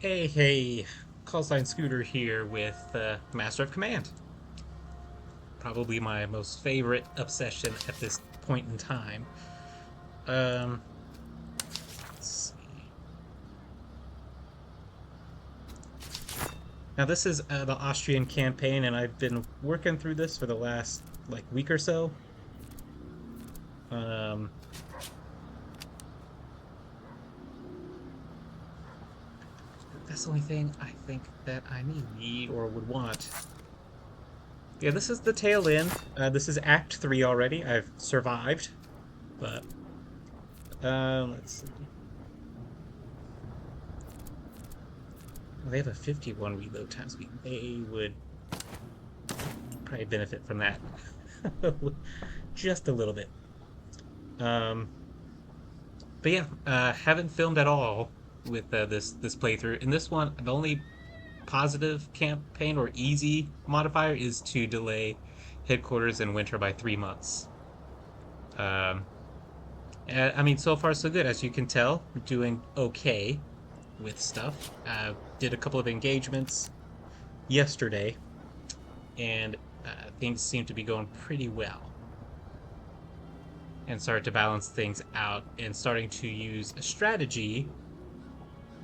Hey, call sign Scooter here with Master of Command. Probably my most favorite obsession at this point in time. Um, let's see. Now this is the Austrian campaign, and I've been working through this for the last week or so. Um, that's the only thing I think that I need or would want. Yeah, this is the tail end. This is Act 3 already. I've survived, but let's see. Well, they have a 51 reload time speed. They would probably benefit from that just a little bit. Um, but yeah, haven't filmed at all with this playthrough. In this one, the only positive campaign or easy modifier is to delay headquarters in winter by 3 months. Um, I mean, so far so good. As you can tell, we're doing okay with stuff. Did a couple of engagements yesterday, and things seem to be going pretty well. And started to balance things out and starting to use a strategy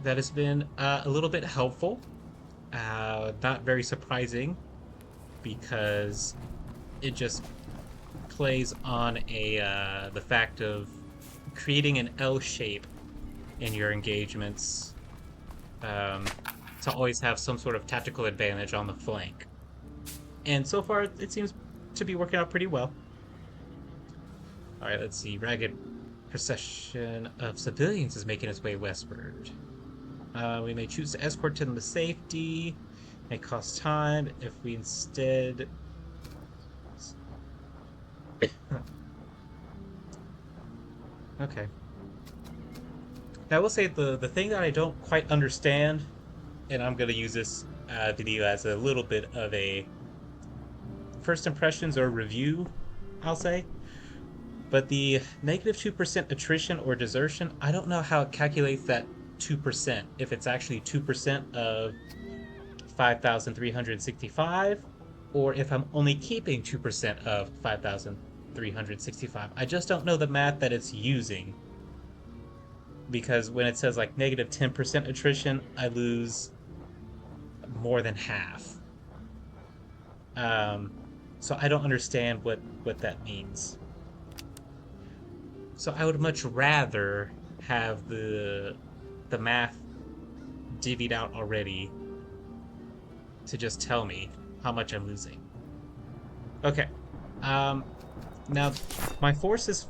that has been a little bit helpful. Not very surprising because it just plays on a the fact of creating an L shape in your engagements um, to always have some sort of tactical advantage on the flank. And so far, it seems to be working out pretty well. All right, let's see. Ragged procession of civilians is making its way westward. We may choose to escort them to safety. May cost time if we instead. Okay. Now, I will say the thing that I don't quite understand, and I'm going to use this video as a little bit of a first impressions or review, I'll say. But the negative 2% attrition or desertion, I don't know how it calculates that 2%. If it's actually 2% of 5,365, or if I'm only keeping 2% of 5,365. I just don't know the math that it's using. Because when it says like negative 10% attrition, I lose more than half. Um, so I don't understand what that means. So I would much rather have the math divvied out already to just tell me how much I'm losing. Okay. Um, Now my force is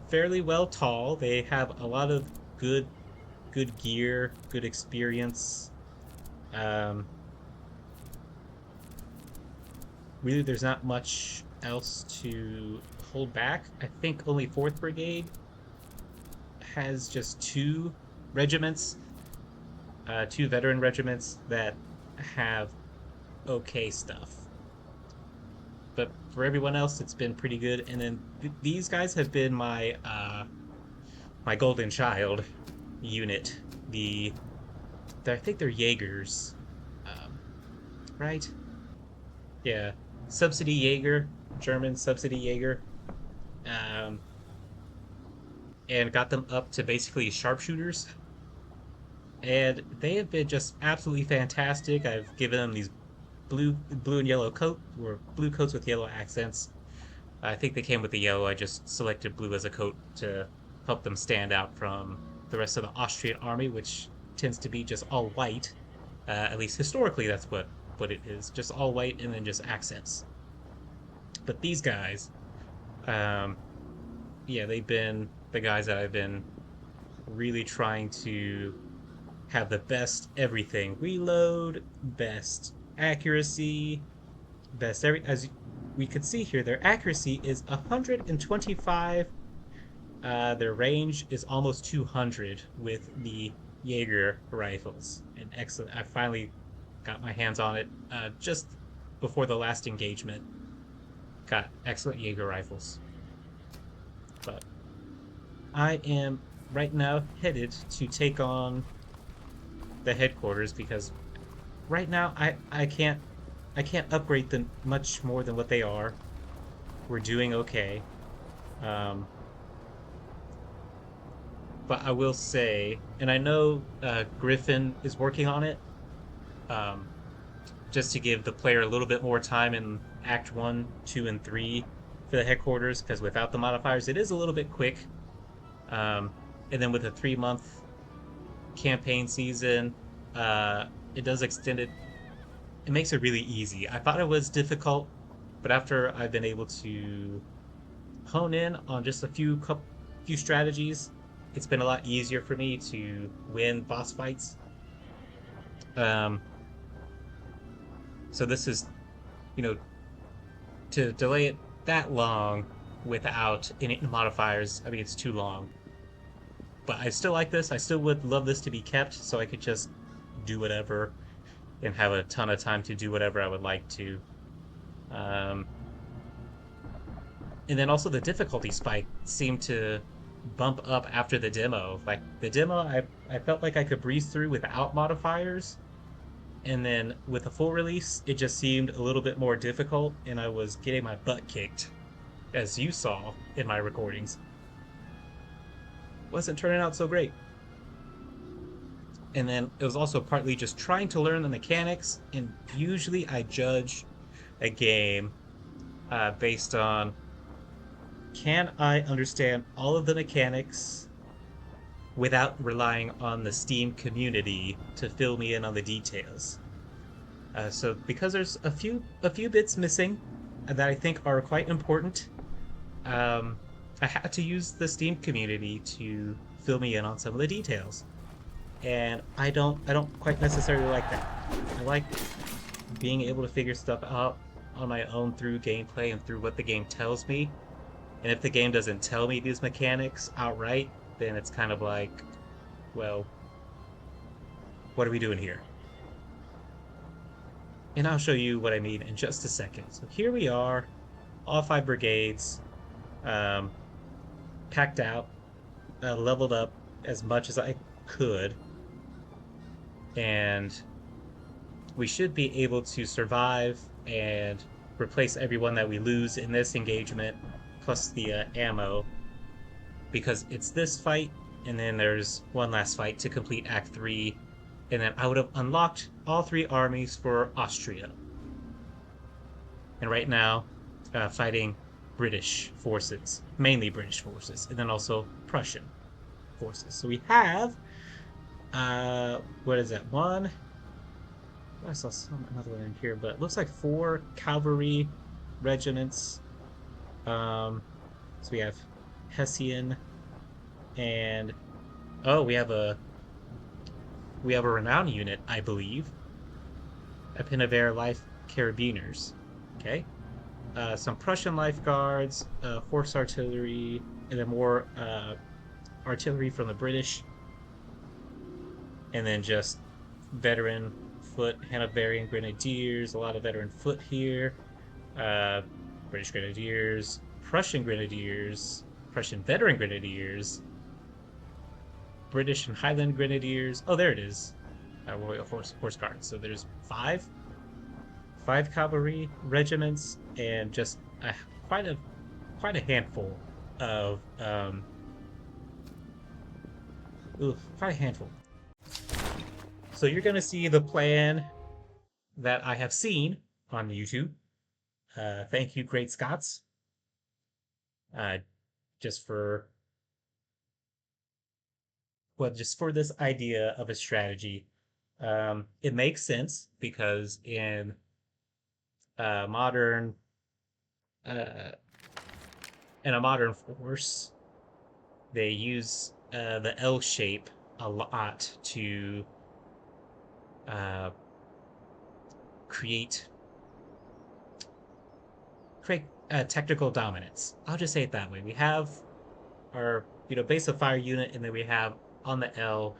fairly well tall. They have a lot of good gear, good experience. Um, Really, there's not much else to hold back. I think only Fourth Brigade has just two regiments, two veteran regiments that have okay stuff. But for everyone else, it's been pretty good. And then these guys have been my golden child unit. I think they're Jaegers, um, right? Yeah, subsidy Jaeger, German subsidy Jaeger, um, and got them up to basically sharpshooters. And they have been just absolutely fantastic. I've given them these blue and yellow or blue coats with yellow accents. I think they came with the yellow. I just selected blue as a coat to help them stand out from the rest of the Austrian army, which tends to be just all white. At least historically, that's what it is, just all white and then just accents. But these guys, um, yeah, they've been the guys that I've been really trying to have the best everything: reload, best accuracy, best every. As we could see here, their accuracy is 125. Their range is almost 200 with the Jaeger rifles. And excellent. I finally got my hands on it just before the last engagement. Got excellent Jaeger rifles. But I am right now headed to take on the headquarters because right now I can't upgrade them much more than what they are. We're doing okay. Um, but I will say, and I know Griffin is working on it, um, just to give the player a little bit more time in Act 1, 2, and 3 for the headquarters, because without the modifiers, it is a little bit quick. Um, and then with a 3 month campaign season, uh, it does extend it. It makes it really easy. I thought it was difficult, but after I've been able to hone in on just a few strategies, it's been a lot easier for me to win boss fights. Um, so this is, you know, to delay it that long without any modifiers. I mean, it's too long. But I still like this. I still would love this to be kept, so I could just do whatever and have a ton of time to do whatever I would like to. Um, and then also the difficulty spike seemed to bump up after the demo. Like the demo, I felt like I could breeze through without modifiers, and then with the full release, it just seemed a little bit more difficult, and I was getting my butt kicked, as you saw in my recordings. Wasn't turning out so great. And then it was also partly just trying to learn the mechanics, and usually I judge a game based on, can I understand all of the mechanics without relying on the Steam community to fill me in on the details. So because there's a few bits missing that I think are quite important, um, I had to use the Steam community to fill me in on some of the details. And I don't quite necessarily like that. I like being able to figure stuff out on my own through gameplay and through what the game tells me. And if the game doesn't tell me these mechanics outright, then it's kind of like, well, what are we doing here? And I'll show you what I mean in just a second. So here we are, all 5 brigades, um, packed out, leveled up as much as I could, and we should be able to survive and replace everyone that we lose in this engagement, plus the ammo, because it's this fight, and then there's one last fight to complete Act 3, and then I would have unlocked all 3 armies for Austria. And right now, fighting British forces, mainly British forces, and then also Prussian forces. So we have, what is that? One, I saw another one in here, but it looks like 4 cavalry regiments. So we have Hessian, and oh, we have a renowned unit, I believe. Epinavere Life Carabiners. Okay. Some Prussian Life Guards, Horse Artillery, and then more artillery from the British, and then just veteran foot, Hanoverian Grenadiers, a lot of veteran foot here, uh, British Grenadiers, Prussian Grenadiers, Prussian Veteran Grenadiers, British and Highland Grenadiers. Oh, there it is. Royal Horse Guards. So there's five cavalry regiments, and just quite a quite a handful of quite a handful. So you're gonna see the plan that I have seen on YouTube. Thank you, Great Scots, uh, just for just for this idea of a strategy. It makes sense because uh, modern uh, in a modern force, they use the L shape a lot to uh, create create technical dominance. I'll just say it that way. We have our base of fire unit, and then we have on the L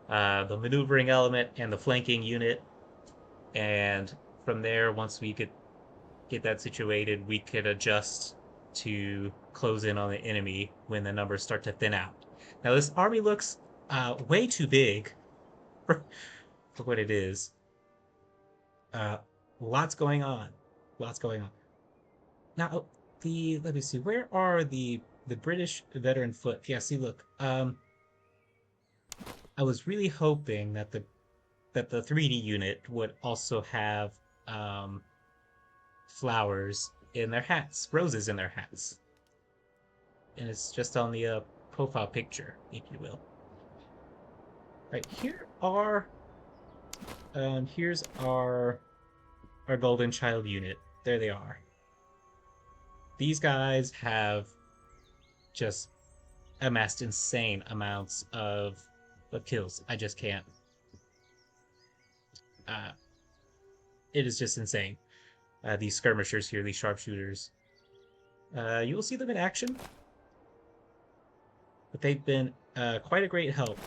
the maneuvering element and the flanking unit, and from there, once we get that situated, we could adjust to close in on the enemy when the numbers start to thin out. Now, this army looks way too big for what it is. Uh, Lots going on. Lots going on. Now, let me see, where are the British veteran foot? Yeah, see, look, I was really hoping that the 3D unit would also have um, flowers in their hats, roses in their hats, and it's just on the profile picture, if you will. Right here's our golden child unit. There they are. These guys have just amassed insane amounts of kills. I just can't. Uh, it is just insane. These skirmishers here, these sharpshooters. You will see them in action, but they've been quite a great help.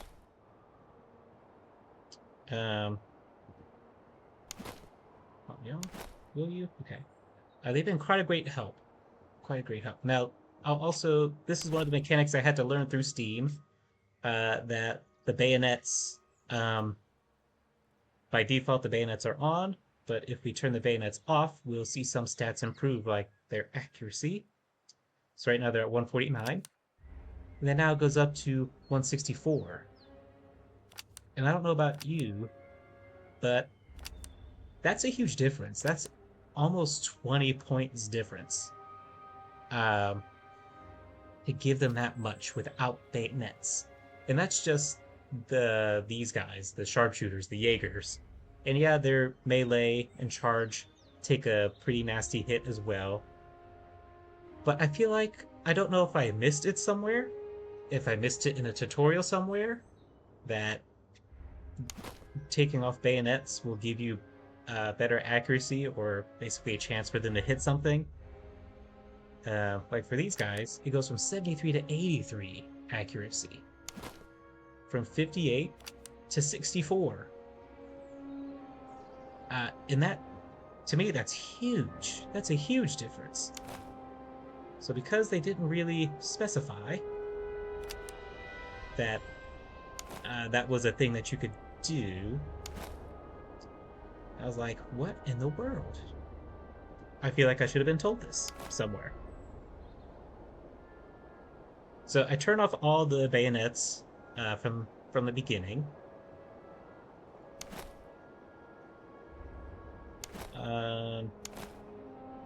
Um, you will you? Okay. They've been quite a great help. Quite a great help. Now, I'll also, this is one of the mechanics I had to learn through Steam. That the bayonets, by default, the bayonets are on, but if we turn the bayonets off, we'll see some stats improve, like their accuracy. So right now they're at 149, and then now it goes up to 164. And I don't know about you, but that's a huge difference. That's almost 20 points difference. Um, to give them that much without bayonets. And that's just these guys, the sharpshooters, the Jaegers. And yeah, their melee and charge take a pretty nasty hit as well. But I feel like I don't know if I missed it somewhere, if I missed it in a tutorial somewhere, that taking off bayonets will give you better accuracy or basically a chance for them to hit something. Like for these guys, it goes from 73 to 83 accuracy, from 58 to 64. And that, to me, that's huge. That's a huge difference. So because they didn't really specify that that was a thing that you could do, I was like, what in the world? I feel like I should have been told this somewhere. So I turn off all the bayonets from the beginning.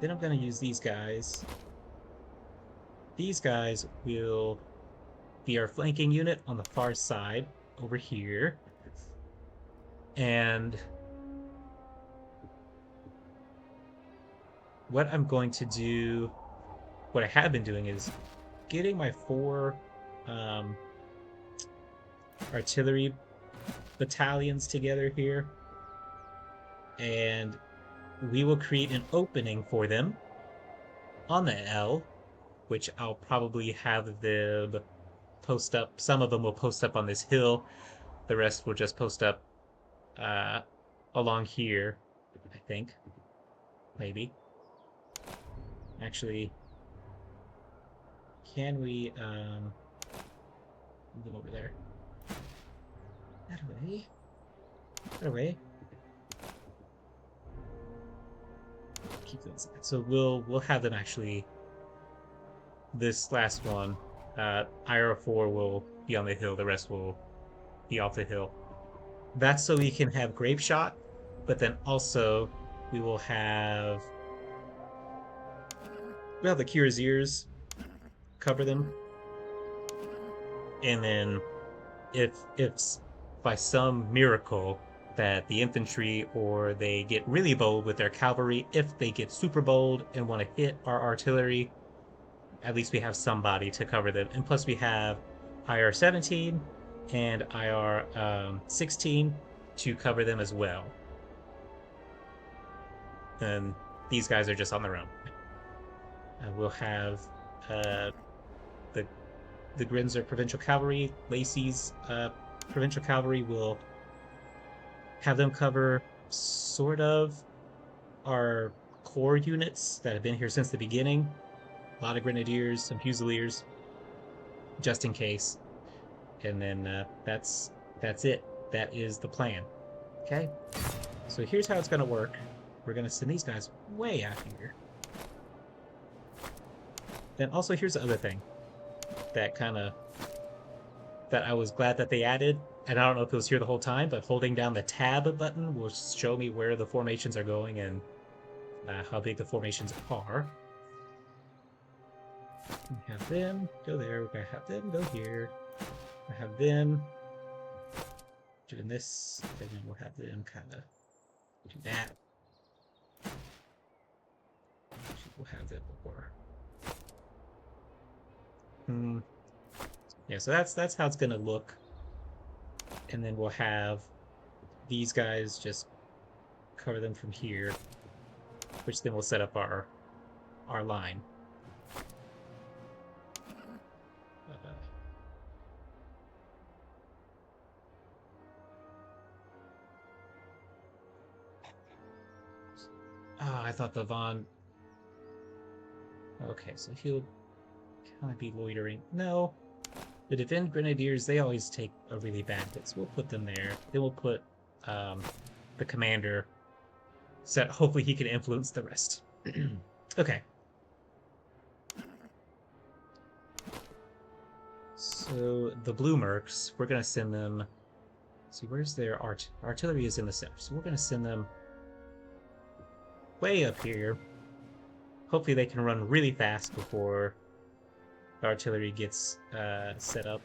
Then I'm going to use these guys. These guys will be our flanking unit on the far side over here. And what I'm going to do, what I have been doing, is getting my 4 artillery battalions together here, and we will create an opening for them on the L, which I'll probably have them post up. Some of them will post up on this hill, the rest will just post up along here, I think. Maybe. Actually, can we move them over there? That way. That way. Keep those. So we'll have them actually. This last one, IR4 will be on the hill. The rest will be off the hill. That's so we can have grape shot, but then also we will have the cuirassiers cover them, and then if by some miracle that the infantry, or they get really bold with their cavalry, if they get super bold and want to hit our artillery, at least we have somebody to cover them. And plus we have IR 17 and IR 16 to cover them as well. And these guys are just on their own. We'll have the Grinzer Provincial Cavalry, Lacey's Provincial Cavalry. Will have them cover sort of our core units that have been here since the beginning. A lot of Grenadiers, some Fusiliers, just in case. And then that's it. That is the plan. Okay, so here's how it's gonna work. We're gonna send these guys way out here. Then also here's the other thing that kind of that I was glad that they added, and I don't know if it was here the whole time, but holding down the tab button will show me where the formations are going and how big the formations are. We have them go there. We're gonna have them go here. I have them doing this, and then we'll have them kind of do that. We'll have them before. Yeah, so that's how it's gonna look, and then we'll have these guys just cover them from here, which then will set up our line. I thought the Von. Okay, so he'll kind of be loitering. No, the Defend Grenadiers, they always take a really bad hit, so we'll put them there. Then we'll put the commander, so hopefully he can influence the rest. Okay. So the Blue Mercs, we're going to send them... See, where's their artillery is in the center, so we're going to send them way up here. Hopefully they can run really fast before the artillery gets set up.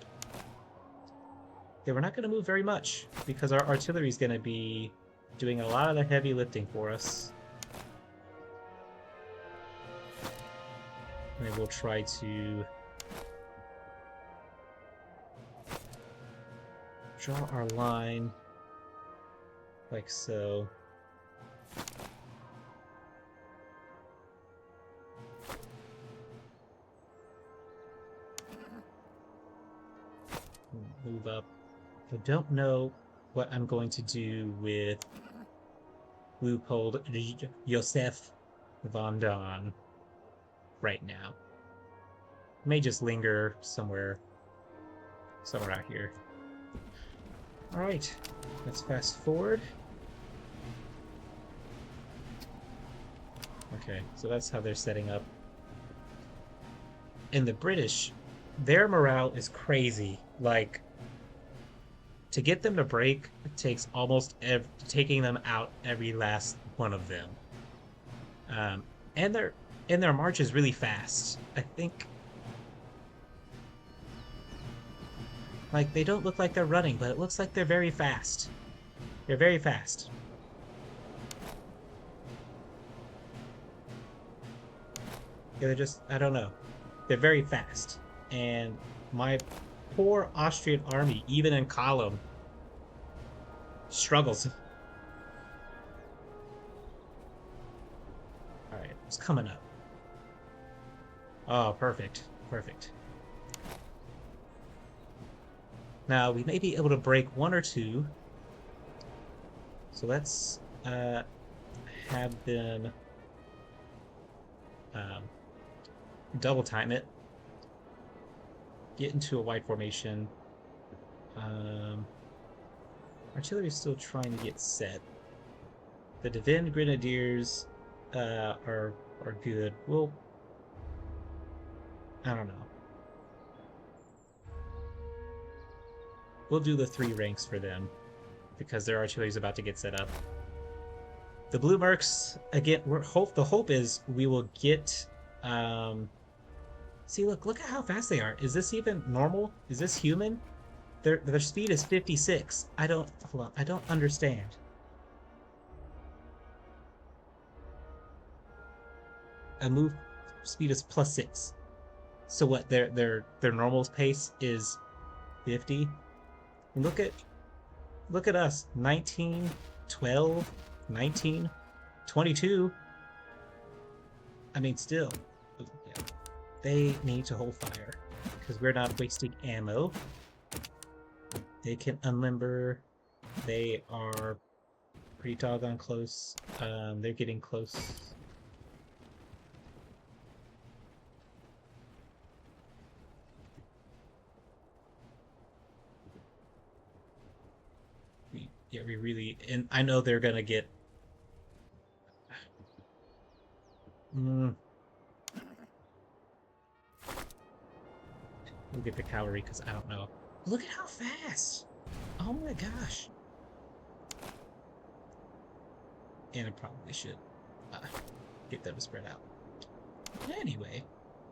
Yeah, we're not going to move very much because our artillery is going to be doing a lot of the heavy lifting for us. And we'll try to draw our line like so. Move up. I don't know what I'm going to do with Leupold Josef von Don right now. May just linger somewhere out here. All right, let's fast forward. Okay, so that's how they're setting up. And the British, their morale is crazy. Like, to get them to break, it takes almost taking them out every last one of them. And their march is really fast. I think, like, they don't look like they're running, but it looks like they're very fast. They're very fast. Yeah, they're just, I don't know. They're very fast. And my poor Austrian army, even in column, struggles. Alright, it's coming up. Oh, perfect. Perfect. Now, we may be able to break one or two. So let's have them double time it. Get into a wide formation. Artillery is still trying to get set. The Divin Grenadiers are good. Well, I don't know. We'll do the 3 ranks for them because their artillery is about to get set up. The Blue Mercs, again, the hope is we will get. See, look at how fast they are. Is this even normal? Is this human? Their speed is 56. Hold on, I don't understand. A move speed is +6. So what? Their normal pace is 50. And look at us. 19, 12, 19, 22. I mean, still, yeah, they need to hold fire because we're not wasting ammo. They can unlimber. They are pretty doggone close. They're getting close. Yeah, we really, and I know they're gonna get. Mm, we'll get the cavalry because I don't know. Look at how fast! Oh my gosh! And I probably should uh, get them spread out. Anyway,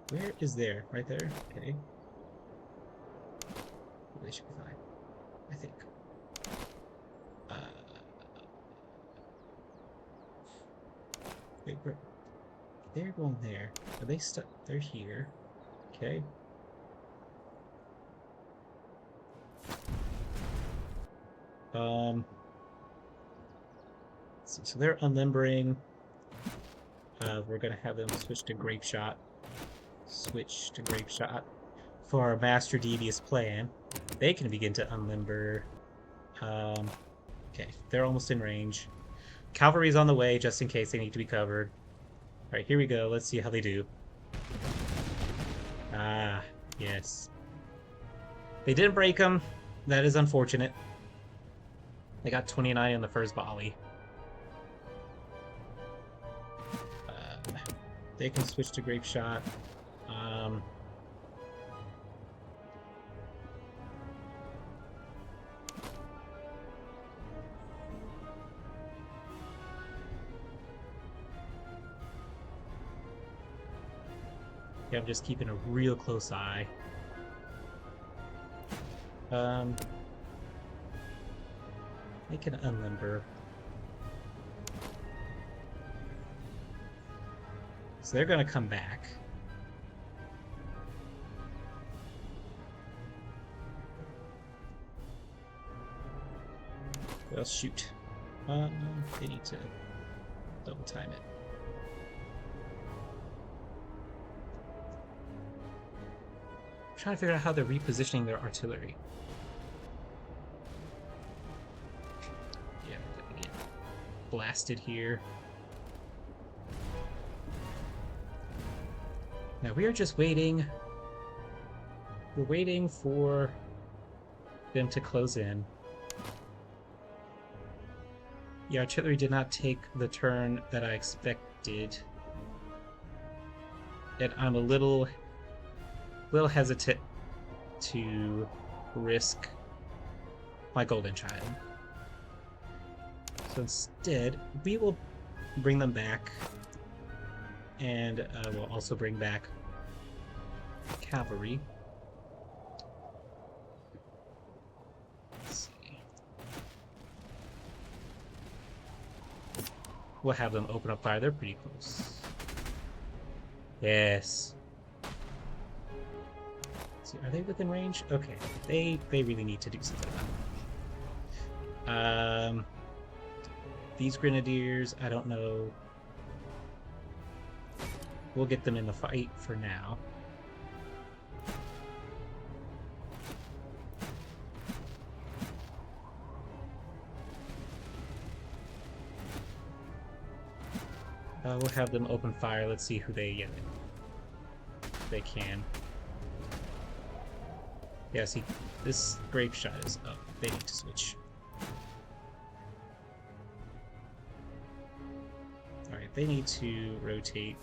where is there? Right there? Okay. They should be fine. I think. Uh, wait, where? They're going there. Are they stuck? They're here. Okay. So they're unlimbering. We're gonna have them switch to grape shot. Switch to grape shot for our master devious plan. They can begin to unlimber. Um, okay, they're almost in range. Cavalry's on the way just in case they need to be covered. All right, here we go. Let's see how they do. Ah, yes. They didn't break them. That is unfortunate. They got 29 in the first volley. They can switch to grape shot. Yeah, I'm just keeping a real close eye. They can unlimber. So they're gonna come back. Well, shoot. They need to double time it. I'm trying to figure out how they're repositioning their artillery. Yeah, they're gonna get blasted here. Now we are just waiting. We're waiting for them to close in. The artillery did not take the turn that I expected. And I'm a little hesitant to risk my golden child. So instead, we will bring them back, and we'll also bring back cavalry. Let's see. We'll have them open up fire. They're pretty close. Yes. See, are they within range? Okay, they really need to do something about it. These grenadiers, I don't know. We'll get them in the fight for now. We'll have them open fire. Let's see who they can. Yeah, see, this grape shot is up. They need to switch. Alright, they need to rotate.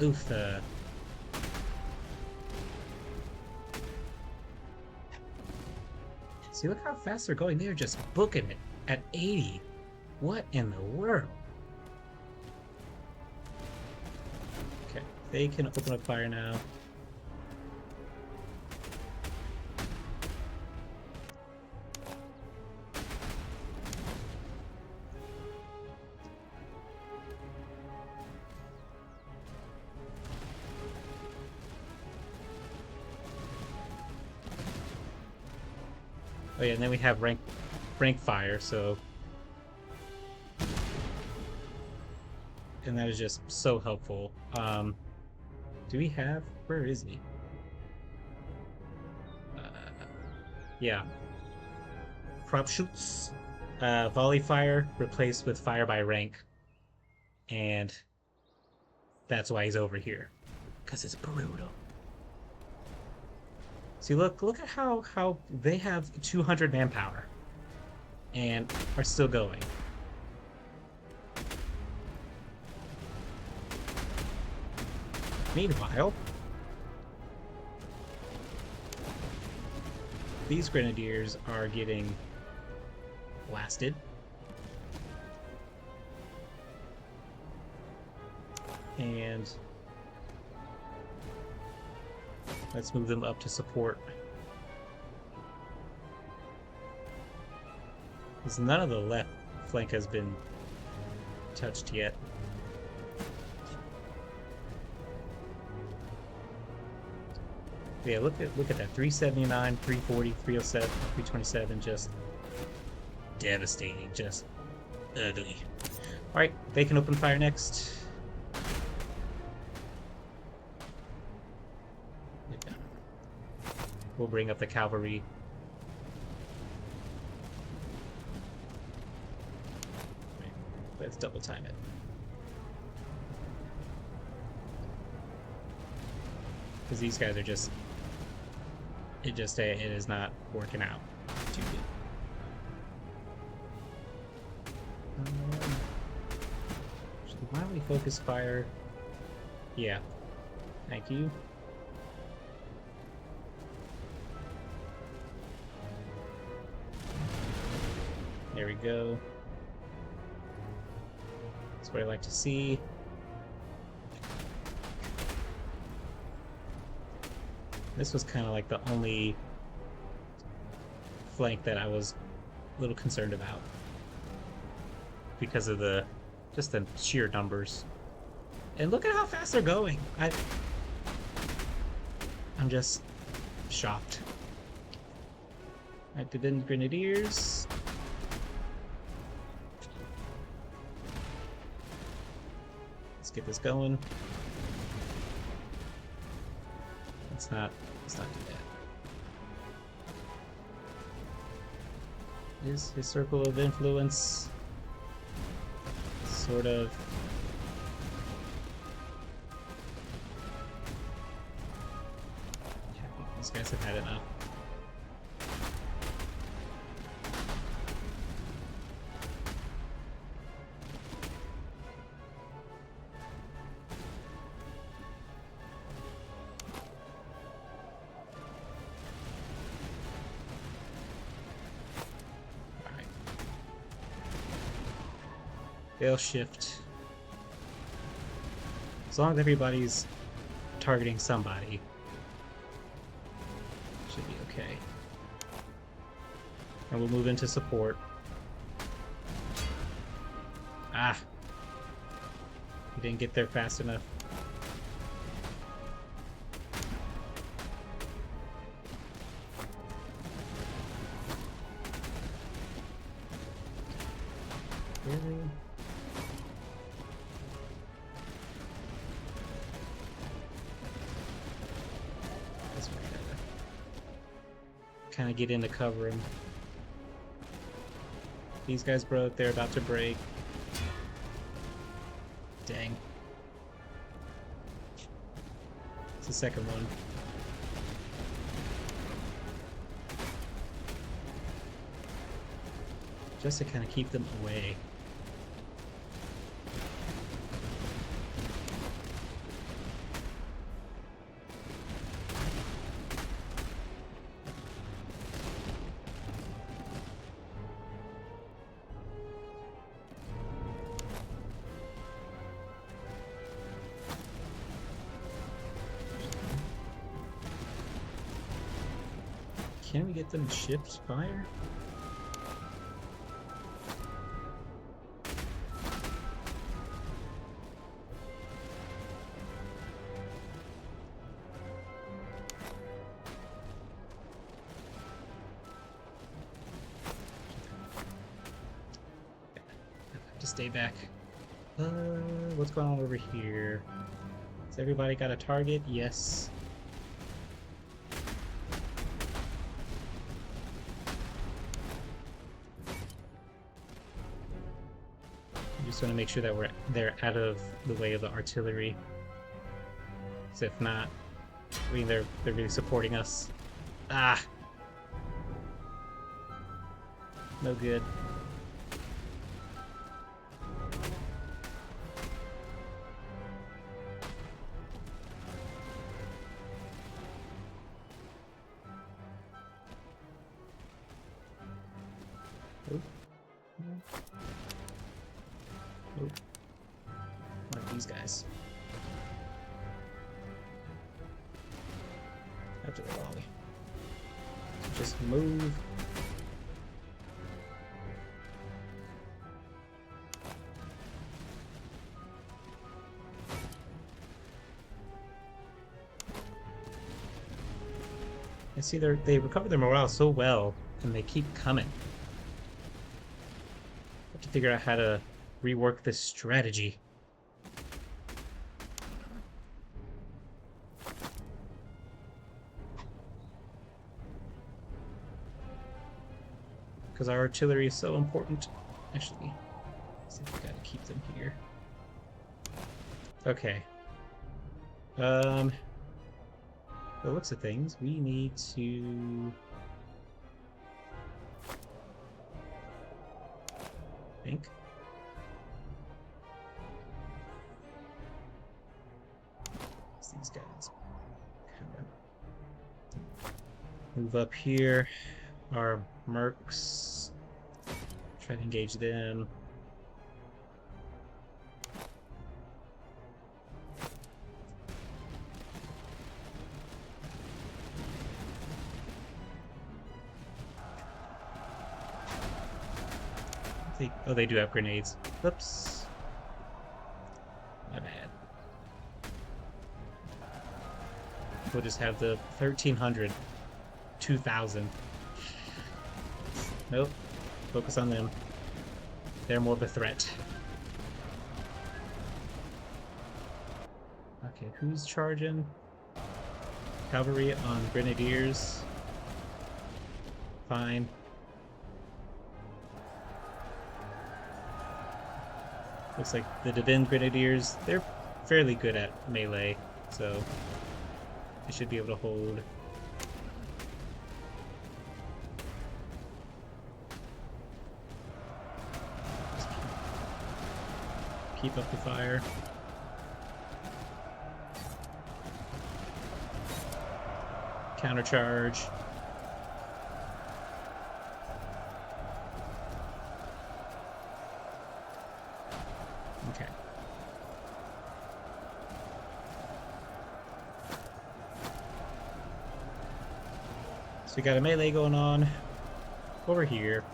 Oof. See, look how fast they're going. They're just booking it at 80. What in the world? Okay, they can open up fire now. Oh yeah, and then we have rank fire, so, and that is just so helpful. Do we have, where is he? Yeah, crop shoots, volley fire replaced with fire by rank, and that's why he's over here, because it's brutal. See, look at how they have 200 manpower and are still going. Meanwhile, these grenadiers are getting blasted. And let's move them up to support. Because none of the left flank has been touched yet. Yeah, look at that. 379, 340, 307, 327, just devastating, just ugly. Alright, they can open fire next. We'll bring up the cavalry. Let's double time it. Because these guys are just... It is not working out too good. Actually, why don't we focus fire? Yeah. Thank you. There we go. That's what I like to see. This was kind of like the only flank that I was a little concerned about because of just the sheer numbers. And look at how fast they're going. I'm just shocked. Alright, the then grenadiers. Let's get this going. Let's not do that. Is his circle of influence sort of... Yeah, these guys have had enough. They'll shift. As long as everybody's targeting somebody, should be okay. And we'll move into support. Ah! We didn't get there fast enough. Really? Kind of get in to cover him. These guys broke, they're about to break. Dang. It's the second one. Just to kind of keep them away. Can we get them to shift fire? To stay back. What's going on over here? Has everybody got a target? Yes. Just want to make sure that they're out of the way of the artillery. Because if not, I mean they're really supporting us. Ah, no good. Nope. Nope. One of these guys. After the volley. Just move. I see they recover their morale so well, and they keep coming. Have to figure out how to rework this strategy. Because our artillery is so important. Actually, let's see if we gotta keep them here. Okay. The looks of things, we need to think. These guys kind of move up here. Our mercs, try to engage them. Oh, they do have grenades. Oops. My bad. We'll just have the 1,300, 2,000. Nope. Focus on them. They're more of a threat. Okay, who's charging? Cavalry on grenadiers. Fine. Looks like the Divin Grenadiers, they're fairly good at melee, so they should be able to hold. Keep up the fire. Countercharge. Okay. So we got a melee going on over here.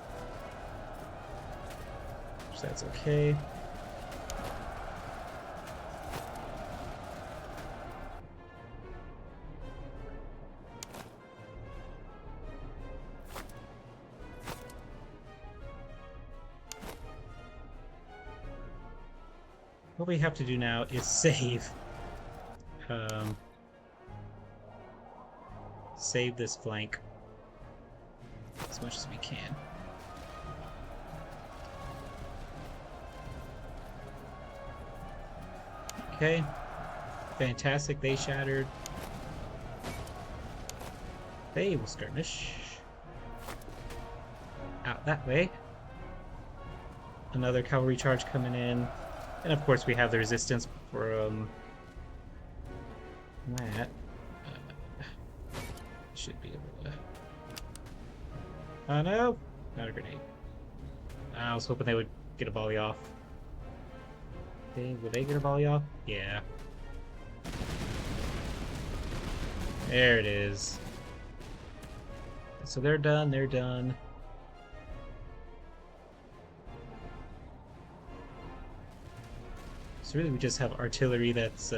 So that's okay. What we have to do now is save. Save this flank as much as we can. Okay. Fantastic. They shattered. They will skirmish. Out that way. Another cavalry charge coming in. And of course we have the resistance from that. Should be able to... Oh no! Not a grenade. I was hoping they would get a volley off. Would they get a volley off? Yeah. There it is. So they're done, they're done. So really we just have artillery that's,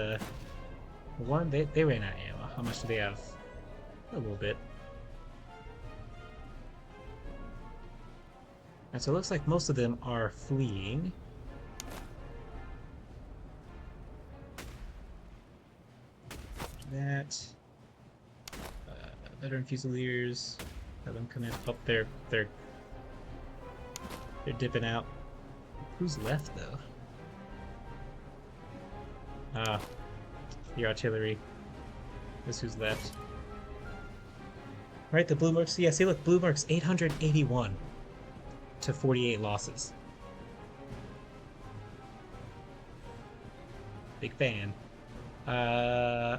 one, they ran out of ammo. How much do they have? A little bit. And so it looks like most of them are fleeing. That. Veteran Fusiliers. Have them come in. Oh, they're dipping out. Who's left though? Ah, the artillery. This who's left. Right, the blue marks. Yeah, see, look, blue marks 881 to 48 losses. Big fan. Uh,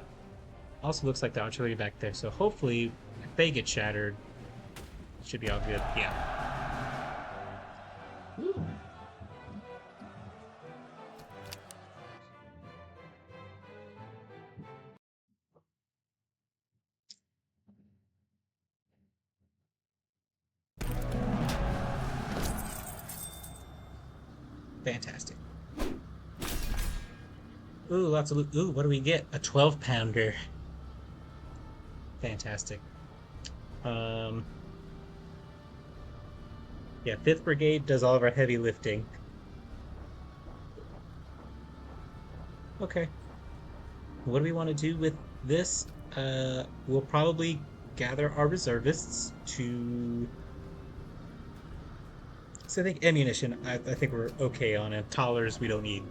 Also looks like the artillery back there, so hopefully, if they get shattered, it should be all good. Yeah. Woo. Fantastic. Ooh, lots of loot. Ooh, what do we get? A 12 pounder. Fantastic. Um, yeah, 5th Brigade does all of our heavy lifting. Okay. What do we want to do with this? We'll probably gather our reservists to. So I think ammunition, I think we're okay on it. Tollers, we don't need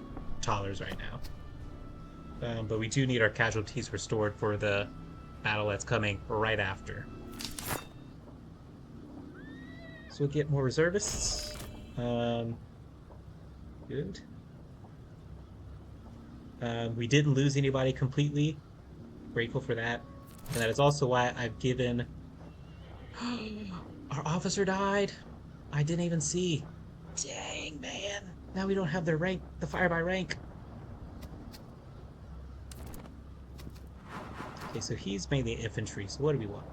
tollers right now. But we do need our casualties restored for the battle that's coming right after. So we'll get more reservists. Um, Good. We didn't lose anybody completely. Grateful for that. And that is also why I've given. Our officer died. I didn't even see. Dang, man. Now we don't have the rank, the fire by rank. Okay, so he's mainly infantry. So what do we want?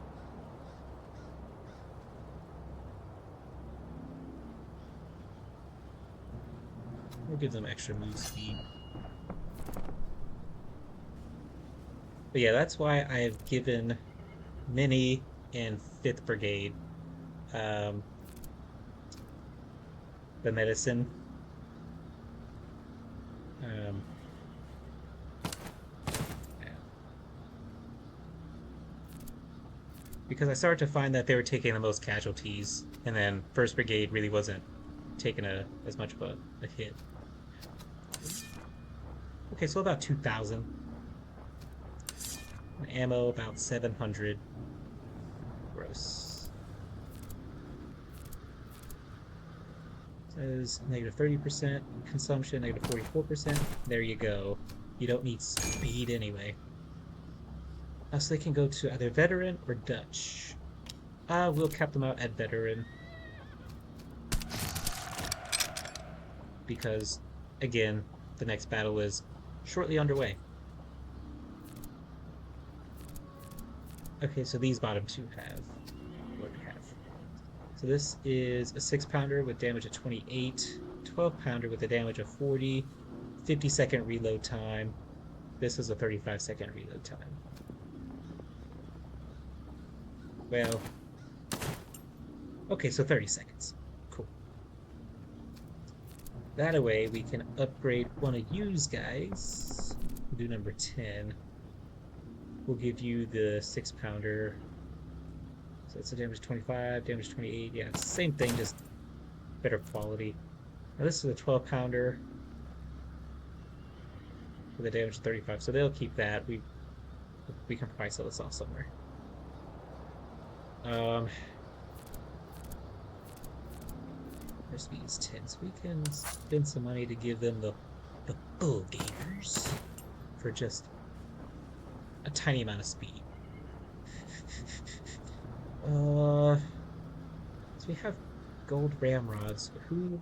We'll give them extra move speed. But yeah, that's why I have given Mini and 5th Brigade um, the medicine. Um, yeah. Because I started to find that they were taking the most casualties, and then 1st Brigade really wasn't taking as much of a hit. Okay, so about 2,000. Ammo about 700. Gross. Says negative 30% consumption, negative 44%. There you go. You don't need speed anyway. So they can go to either veteran or Dutch. We'll cap them out at veteran. Because, again, the next battle is shortly underway. Okay, so these bottom two have. What do we have? So this is a 6-pounder with damage of 28, 12-pounder with a damage of 40, 50-second reload time. This is a 35-second reload time. Well, okay, so 30 seconds. Cool. That way we can upgrade one of yous guys. We'll do number 10. We'll give you the 6-pounder. So that's a damage 25, damage 28. Yeah, it's the same thing, just better quality. Now this is a 12-pounder with a damage 35. So they'll keep that. We can probably sell this off somewhere. Their speed is 10, so we can spend some money to give them the bull gators for just a tiny amount of speed. So we have gold ramrods. Who?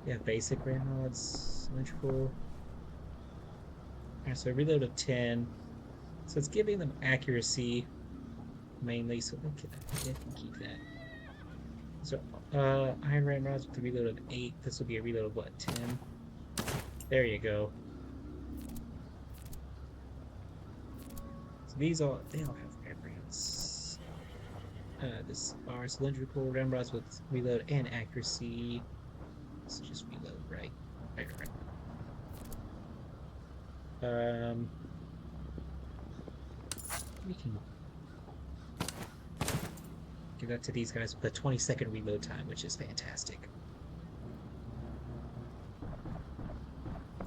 Yeah, basic ramrods, cylindrical. Alright, so a reload of 10. So it's giving them accuracy mainly, so they can keep that. So iron ramrods with a reload of 8. This will be a reload of what, 10? There you go. So these all they all have ramrods. This are cylindrical ramrods with reload and accuracy. Let's just reload, right? Right. We can give that to these guys with a 20-second reload time, which is fantastic.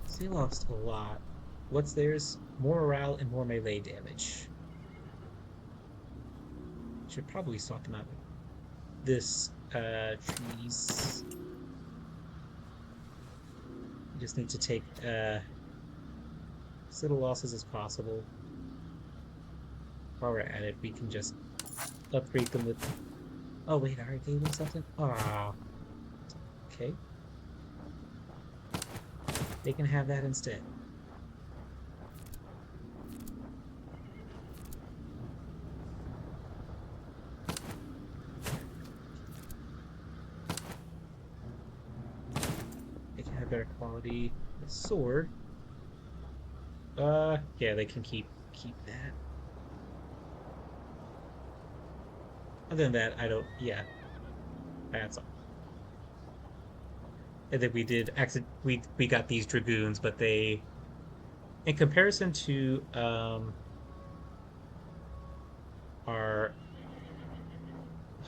So they lost a lot. What's theirs? More morale and more melee damage. should probably swap them out with this trees. You just need to take as little losses as possible. While we're at it, we can just upgrade them with. Oh wait, I already gave them something. Ah, okay. They can have that instead. They can have better quality. The sword. Yeah, they can keep that. Other than that, I don't. Yeah, that's all. And then we did we got these dragoons, but they, in comparison to our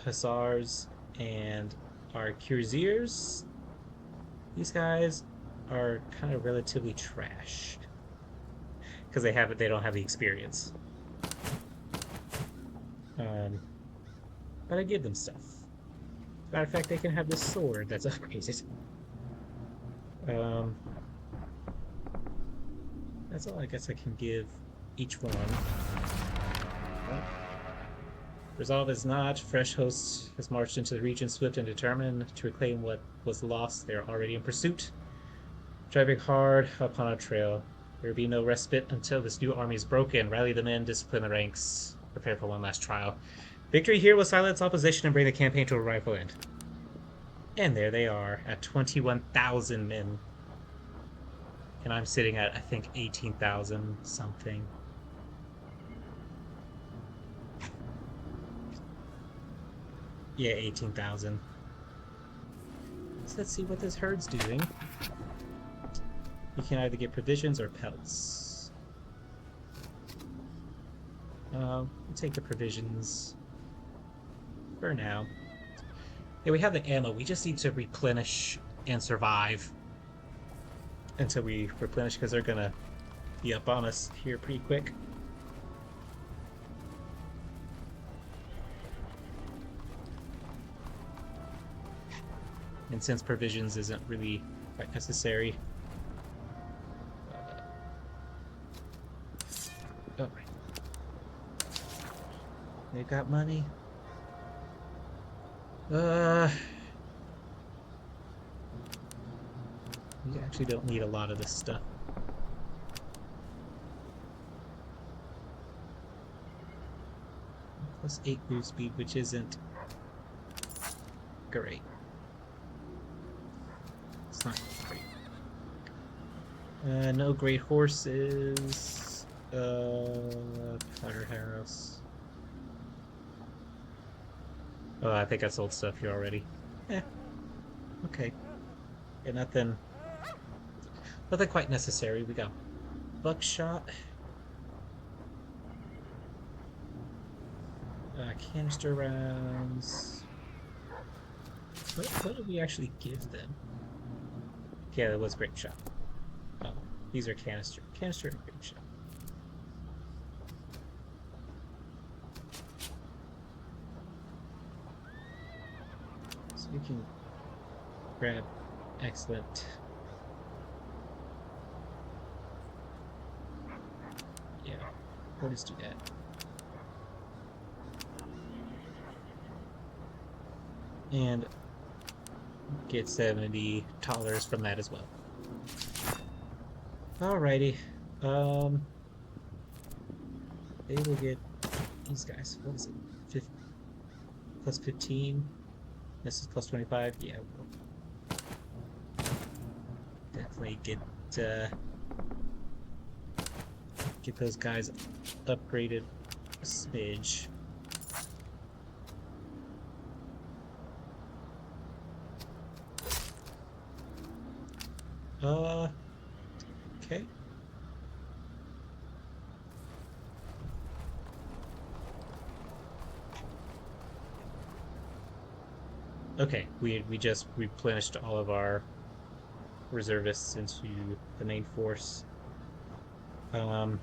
hussars and our cuirassiers, these guys are kind of relatively trash because they don't have the experience. Um, but I give them stuff. Matter of fact, they can have this sword that's upgraded. Um, that's all I guess I can give each one. Resolve is not. Fresh host has marched into the region swift and determined to reclaim what was lost. They are already in pursuit, driving hard upon our trail. There will be no respite until this new army is broken. Rally the men, discipline the ranks, prepare for one last trial. Victory here will silence opposition and bring the campaign to a rightful end. And there they are, at 21,000 men. And I'm sitting at, I think, 18,000 something. Yeah, 18,000. So let's see what this herd's doing. You can either get provisions or pelts. We'll take the provisions for now. Yeah, we have the ammo. We just need to replenish and survive until we replenish, because they're gonna be up on us here pretty quick. And since provisions isn't really quite necessary. Oh, they've got money. We actually don't need a lot of this stuff. Plus 8 move speed, which isn't great. It's not great. No great horses. Powderhouse. Oh, I think I sold stuff here already. Eh. Okay. Yeah, nothing quite necessary. We got buckshot. Canister rounds. What did we actually give them? Yeah, that was grape shot. Oh, these are canister and grape shot. So we can grab excellent. Yeah, we'll just do that. And get $70 from that as well. Alrighty. They will get these guys. What is it? Plus 15. This is plus 25. Yeah, we'll definitely get those guys upgraded a smidge. Okay. Okay, we just replenished all of our reservists into the main force. Cool.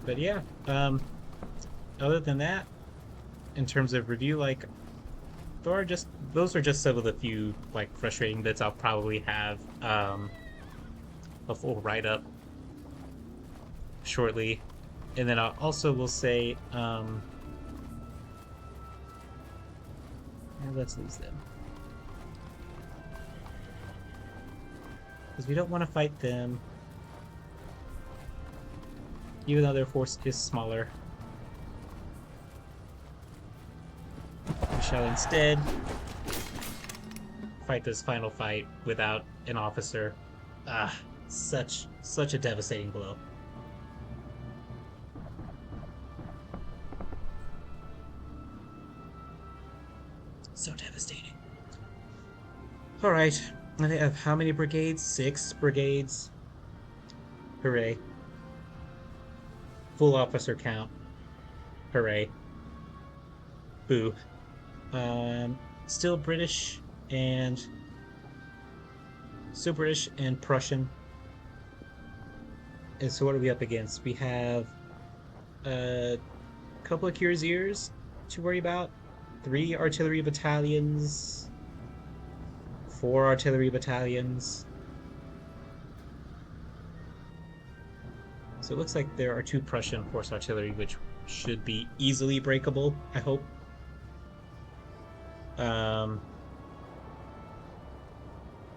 But yeah, other than that, in terms of review, like those are just some of the few like frustrating bits. I'll probably have a full write up shortly, and then I also will say, let's lose them because we don't want to fight them, even though their force is smaller. We shall instead fight this final fight without an officer. Ah, such a devastating blow. So devastating. All right, I have how many brigades? 6 brigades. Hooray! Full officer count. Hooray! Boo. Still British and Prussian. And so what are we up against? We have a couple of cuirassiers to worry about, 3 artillery battalions, 4 artillery battalions. So it looks like there are 2 Prussian horse artillery, which should be easily breakable, I hope.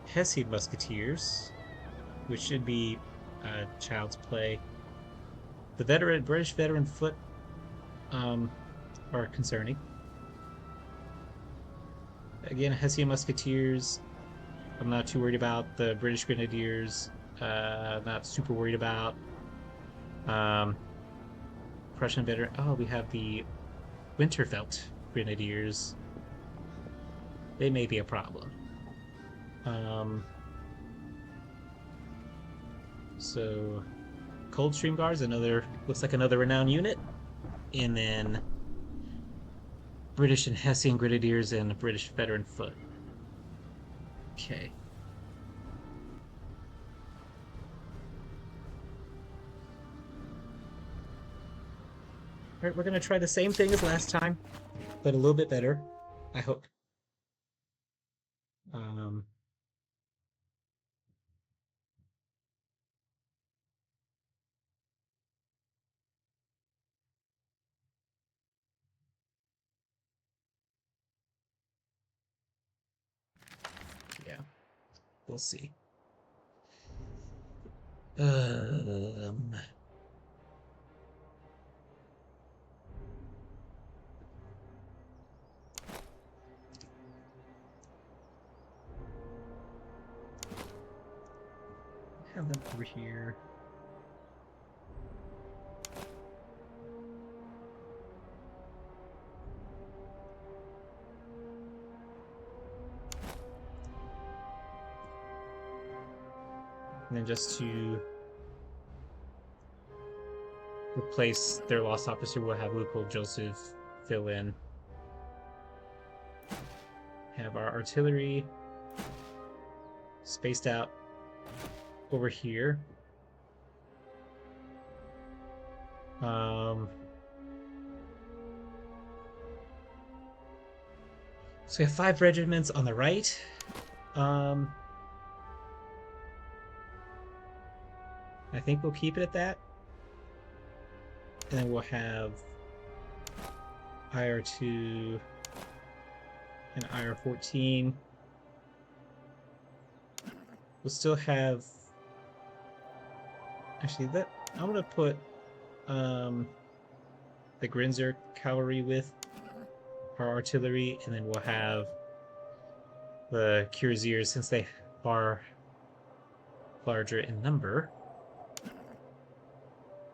Hessian musketeers, which should be child's play. The British veteran foot are concerning. Again, Hessian musketeers, I'm not too worried about. The British grenadiers, not super worried about. Prussian veteran. Oh, we have the Winterfeld grenadiers. They may be a problem. So Coldstream Guards, looks like another renowned unit, and then British and Hessian grenadiers and British veteran foot. Okay. All right, we're gonna try the same thing as last time, but a little bit better, I hope. Um, yeah, we'll see. Um, have them over here. And then just to replace their lost officer, we'll have Leopold Joseph fill in. Have our artillery spaced out over here. So we have 5 regiments on the right. I think we'll keep it at that. And then we'll have IR2 and IR14. We'll still have... Actually, I'm going to put the Grinzer cavalry with our artillery, and then we'll have the cuirassiers, since they are larger in number.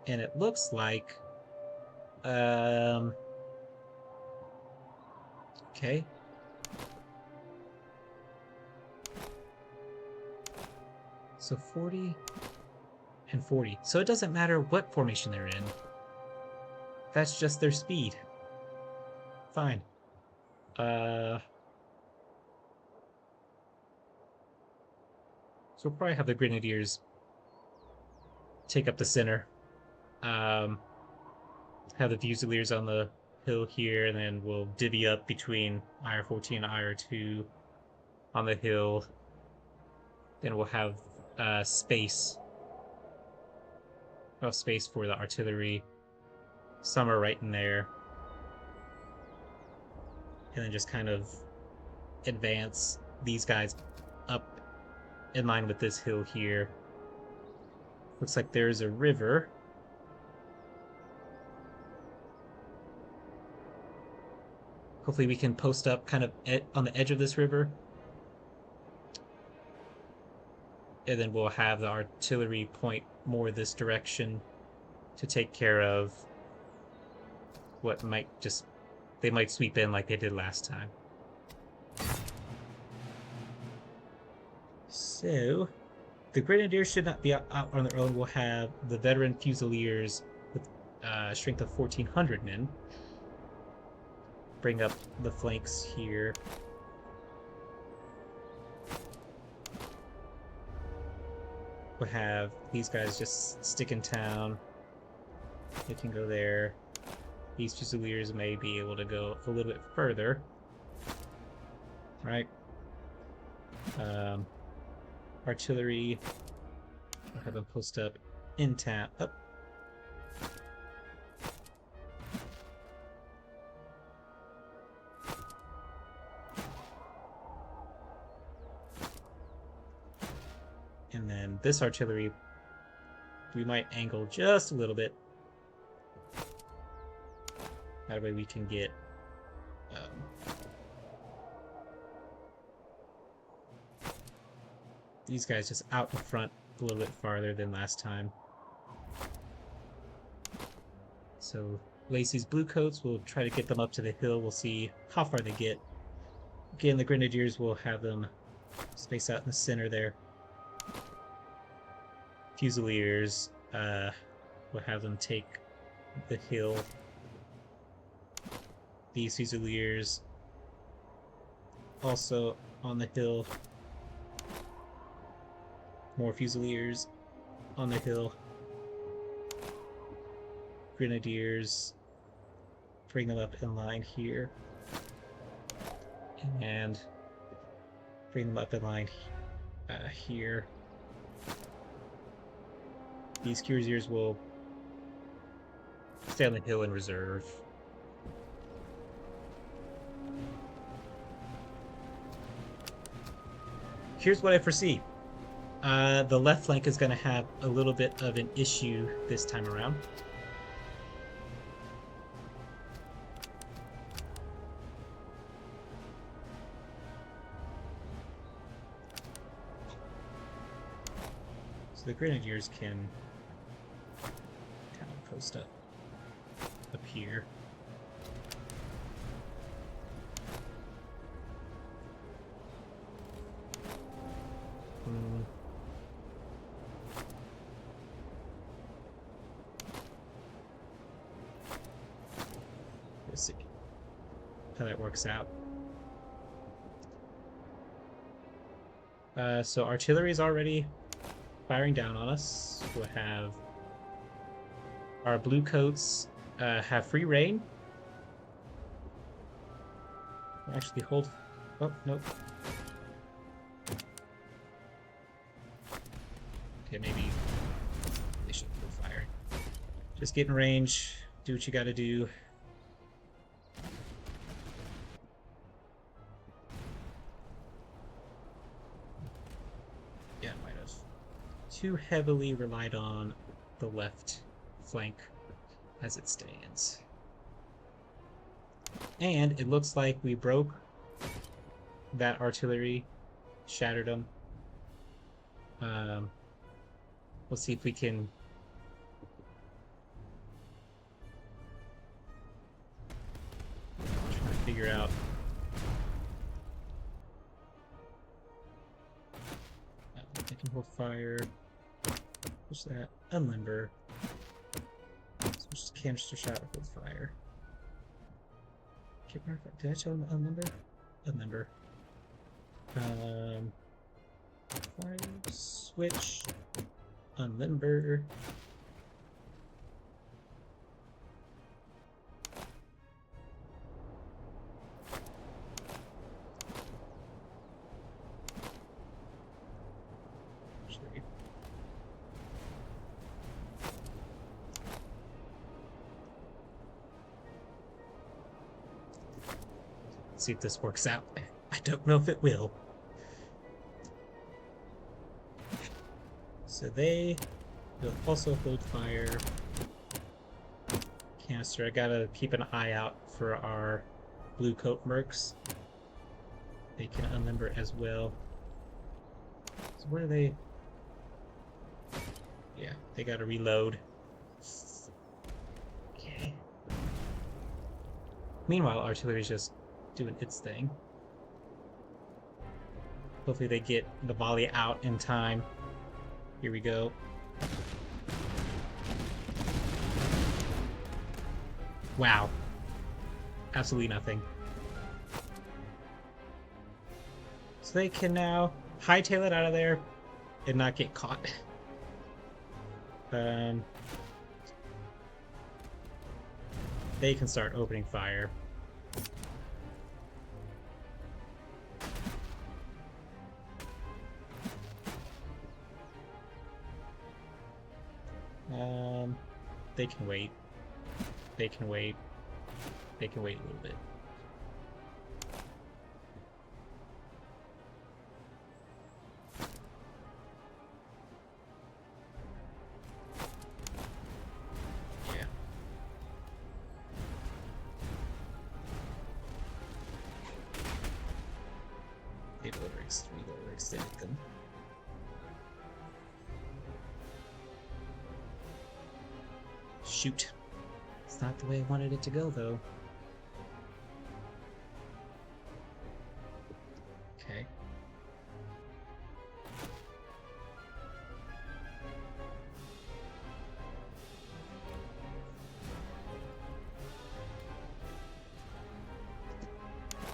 And it looks like okay. So 40 and 40. So it doesn't matter what formation they're in. That's just their speed. Fine. So we'll probably have the Grenadiers take up the center. have the Fusiliers on the hill here, and then we'll divvy up between IR-14 and IR-2 on the hill. Then we'll have space. We'll have space for the artillery. Some are right in there. And then just kind of advance these guys up in line with this hill here. Looks like there's a river. Hopefully we can post up kind of on the edge of this river. And then we'll have the artillery point more this direction to take care of what might just... they might sweep in like they did last time. So, the Grenadiers should not be out on their own. We'll have the veteran Fusiliers with strength of 1,400 men. Bring up the flanks here. We'll have these guys just stick in town. They can go there. These Fusiliers may be able to go a little bit further. Right? Artillery. We'll have them post up in town. Up. And then this artillery, we might angle just a little bit. That way we can get these guys just out in front a little bit farther than last time. So Lacey's Bluecoats, we'll try to get them up to the hill. We'll see how far they get. Again, the Grenadiers will have them space out in the center there. Fusiliers, we'll have them take the hill. These Fusiliers also on the hill. More Fusiliers on the hill. Grenadiers, bring them up in line here. And bring them up in line here. These Cuirassiers will stay on the hill in reserve. Here's what I foresee. The left flank is going to have a little bit of an issue this time around. So the Grenadiers can kind of post up here. Let's see how that works out. So artillery is already firing down on us. We'll have our Bluecoats have free reign. We'll actually hold. Oh, nope. Okay, maybe they should hold fire. Just get in range. Do what you gotta do. Yeah, might have too heavily relied on the left flank as it stands. And it looks like we broke that artillery, shattered them. We'll see if we can try to figure out they can hold fire. Push that. Unlimber. Switch to canister shot with fire. Did I tell him to unlimber? Unlimber. Fire switch. Unlimber. infantry. Let's see if this works out. I don't know if it will. So they will also hold fire. Canister. I gotta keep an eye out for our blue coat mercs. They can unlimber as well. So where are they? Yeah, they gotta reload. Okay. Meanwhile, artillery's just doing its thing. Hopefully they get the volley out in time. Here we go. Wow. Absolutely nothing. So they can now hightail it out of there and not get caught. They can start opening fire. They can wait. They can wait. They can wait a little bit. Yeah. They extended them. Shoot. It's not the way I wanted it to go, though. Okay.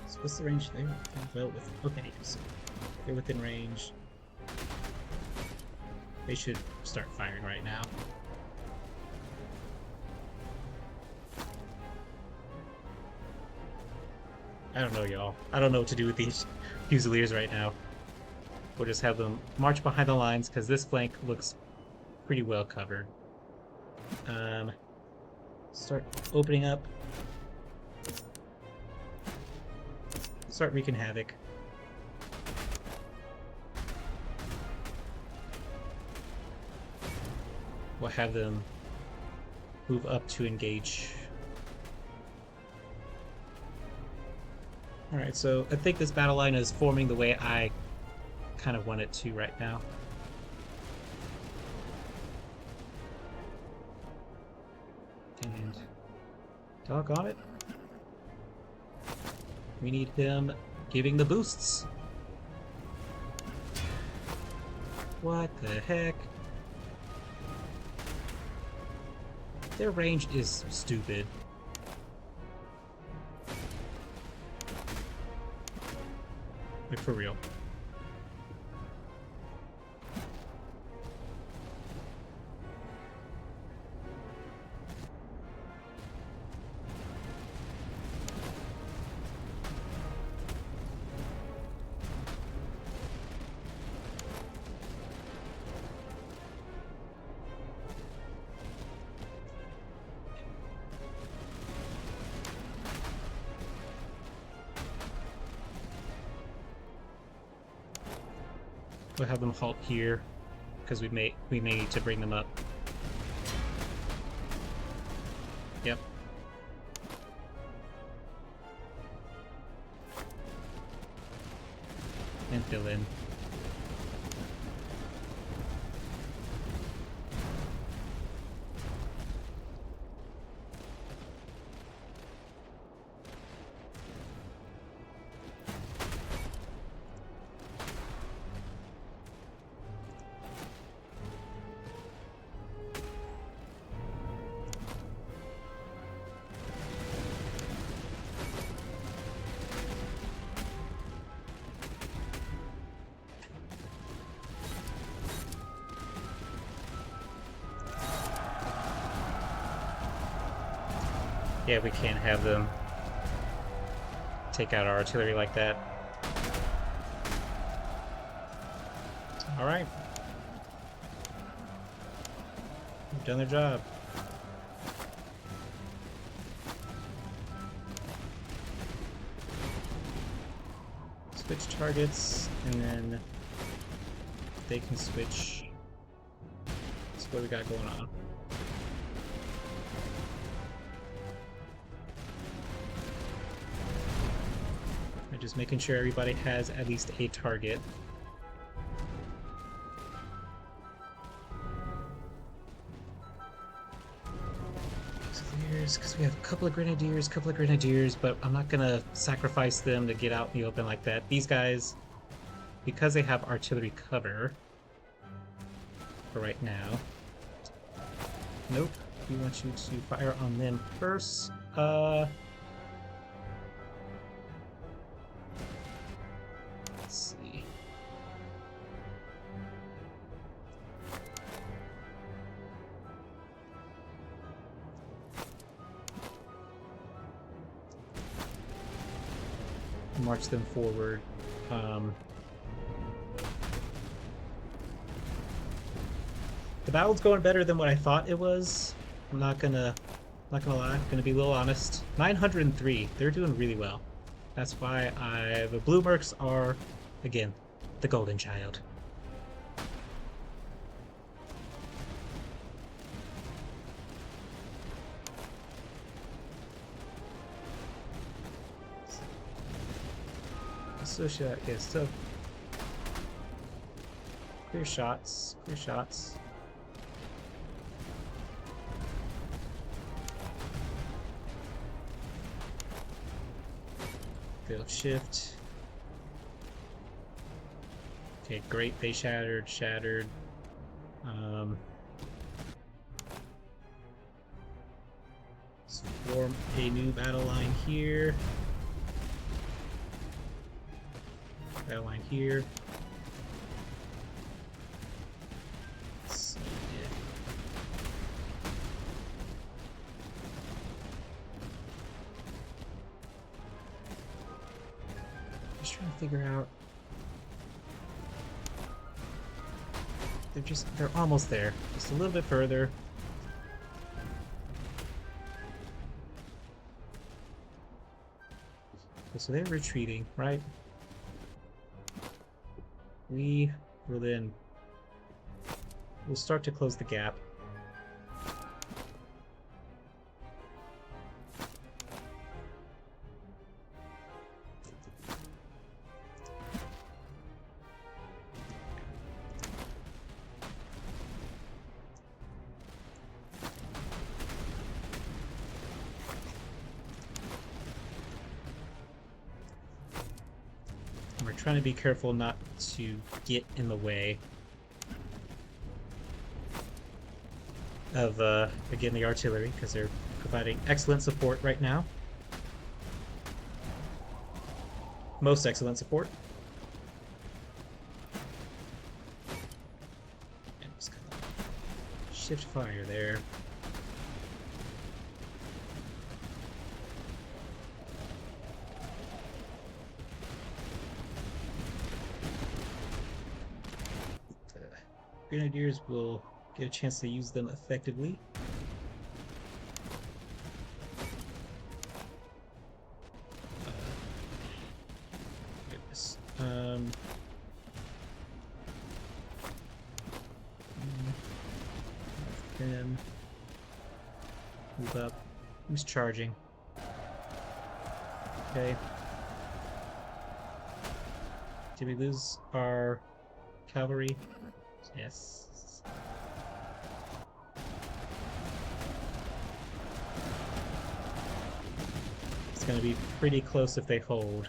So what's the range there? Well, okay, so they're within range. They should start firing right now. I don't know, y'all. I don't know what to do with these Fusiliers right now. We'll just have them march behind the lines, because this flank looks pretty well covered. Start opening up. Start wreaking havoc. We'll have them move up to engage. Alright, so I think this battle line is forming the way I kind of want it to right now. And doggone it. We need him giving the boosts. What the heck? Their range is stupid. Like, for real. We'll have them halt here, because we may need to bring them up. Yep. And fill in. Yeah, we can't have them take out our artillery like that. Alright. They've done their job. Switch targets, and then they can switch. That's what we got going on. I'm just making sure everybody has at least a target. Because we have a couple of grenadiers, but I'm not gonna sacrifice them to get out in the open like that. These guys, because they have artillery cover for right now. Nope, we want you to fire on them first. Let's see. March them forward. The battle's going better than what I thought it was. I'm not gonna lie. I'm gonna be a little honest. 903. They're doing really well. That's why the blue mercs are, again, the golden child. So clear shots, Field shift. Okay, great, they shattered. Let's form a new battle line here. Battle line here. Let's see. Just trying to figure out. They're almost there. Just a little bit further. Okay, so they're retreating, right? We will then we'll start to close the gap. We're trying to be careful not to get in the way of, again, the artillery, because they're providing excellent support right now. Most excellent support. And just kind of shift fire there. Grenadiers will get a chance to use them effectively. Goodness. Then move up. Who's charging? Okay. Did we lose our cavalry? Yes. It's gonna be pretty close if they hold.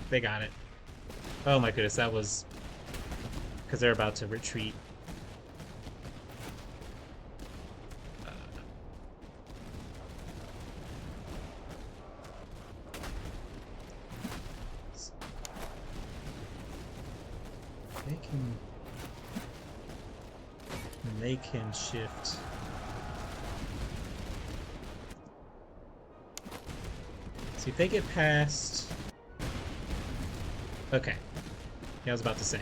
They got it. Oh my goodness, that was because they're about to retreat. They can shift. See if they get past. Okay. Yeah, I was about to say.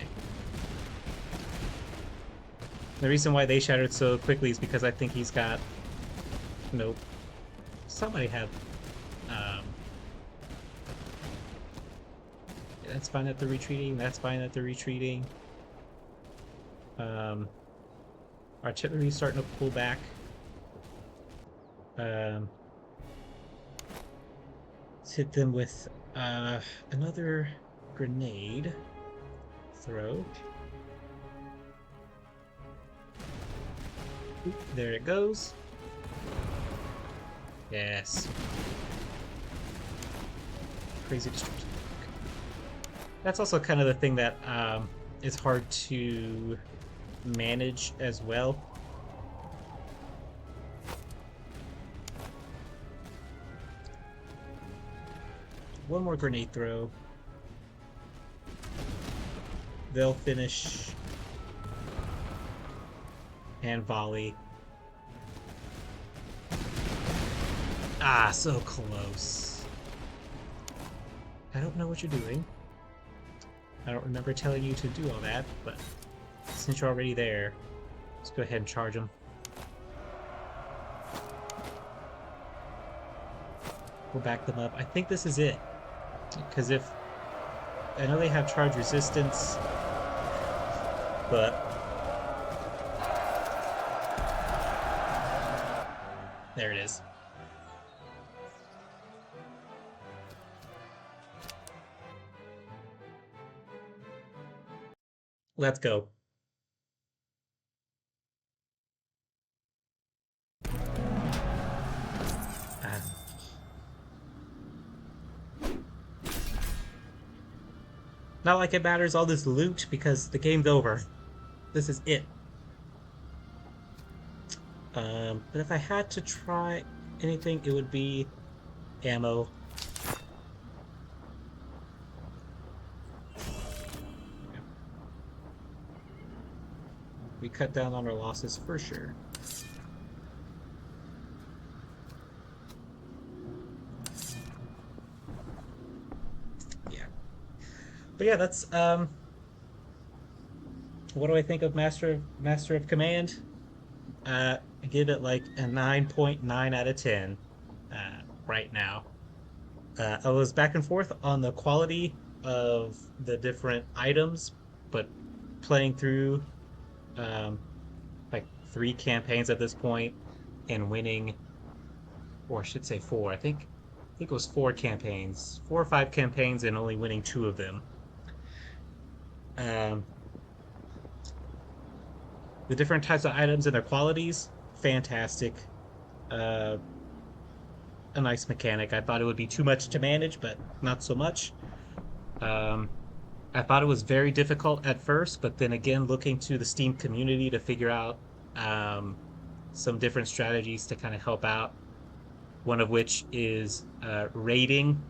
The reason why they shattered so quickly is because I think he's got... Nope. Somebody had... Um, that's fine that they're retreating. That's fine that they're retreating. Artillery's starting to pull back. Let's hit them with another grenade throw. Oop, there it goes. Yes. Crazy destruction. That's also kind of the thing that is hard to manage as well. One more grenade throw. They'll finish and volley. Ah, so close. I don't know what you're doing. I don't remember telling you to do all that, but since you're already there, let's go ahead and charge them. We'll back them up. I think this is it. Because if... I know they have charge resistance, but... There it is. Let's go. Not like it matters all this loot because the game's over. This is it. But if I had to try anything, it would be ammo. We cut down on our losses for sure. Yeah. But yeah, that's what do I think of Master of Command? I give it like a 9.9 out of 10 right now. I was back and forth on the quality of the different items, but playing through like 3 campaigns at this point and winning, or I should say 4. I think it was 4 campaigns, 4 or 5 campaigns, and only winning 2 of them. The different types of items and their qualities, fantastic. A nice mechanic. I thought it would be too much to manage, but not so much. I thought it was very difficult at first, but then again, looking to the Steam community to figure out some different strategies to kind of help out. One of which is raiding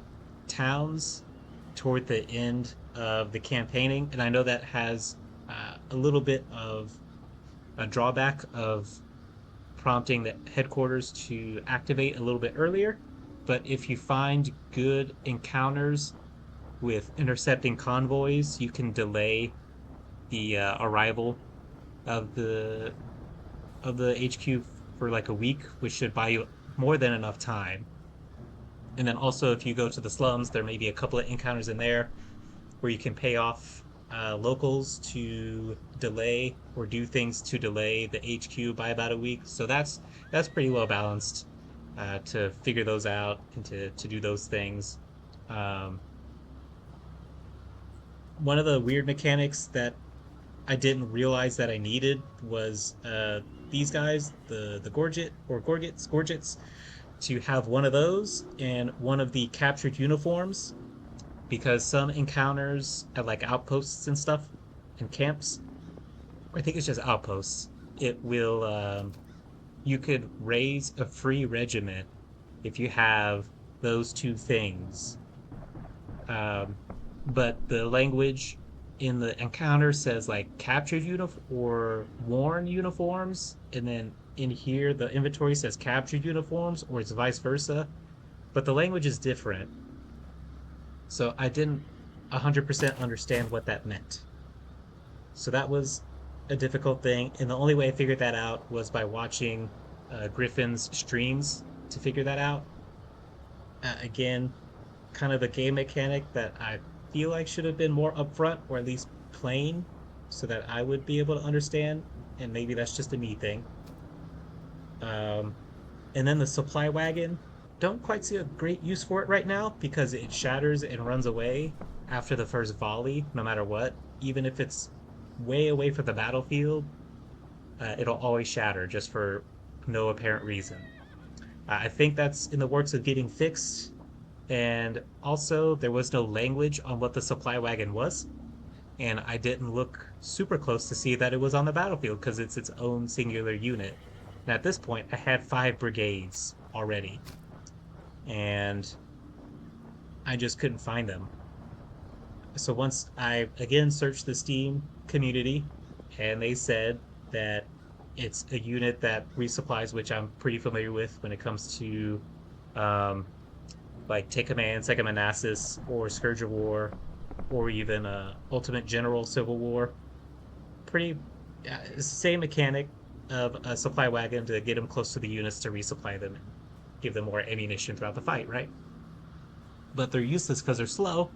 towns toward the end of the campaigning, and I know that has a little bit of a drawback of prompting the headquarters to activate a little bit earlier. But if you find good encounters with intercepting convoys, you can delay the arrival of the HQ for like a week, which should buy you more than enough time. And then also, if you go to the slums, there may be a couple of encounters in there where you can pay off locals to delay or do things to delay the HQ by about a week. So that's pretty well balanced to figure those out and to do those things. One of the weird mechanics that I didn't realize that I needed was these guys, the Gorgets, to have one of those and one of the captured uniforms, because some encounters at like outposts and stuff and camps, I think it's just outposts, it will you could raise a free regiment if you have those 2 things. But the language in the encounter says like captured or worn uniforms, and then in here the inventory says captured uniforms, or it's vice versa, but the language is different. So I didn't 100% understand what that meant. So that was a difficult thing, and the only way I figured that out was by watching Griffin's streams to figure that out. Again, kind of a game mechanic that I feel like should have been more upfront or at least plain so that I would be able to understand. And maybe that's just a me thing. Um, and then the supply wagon, don't quite see a great use for it right now because it shatters and runs away after the first volley, no matter what. Even if it's way away from the battlefield, it'll always shatter just for no apparent reason. I think that's in the works of getting fixed. And also, there was no language on what the supply wagon was. And I didn't look super close to see that it was on the battlefield because it's its own singular unit. And at this point, I had 5 brigades already, and I just couldn't find them. So once I again searched the Steam community, and they said that it's a unit that resupplies, which I'm pretty familiar with when it comes to um, like Take Command, Second Manassas, or Scourge of War, or even Ultimate General Civil War. Pretty same mechanic of a supply wagon to get them close to the units to resupply them and give them more ammunition throughout the fight, right? But they're useless because they're slow.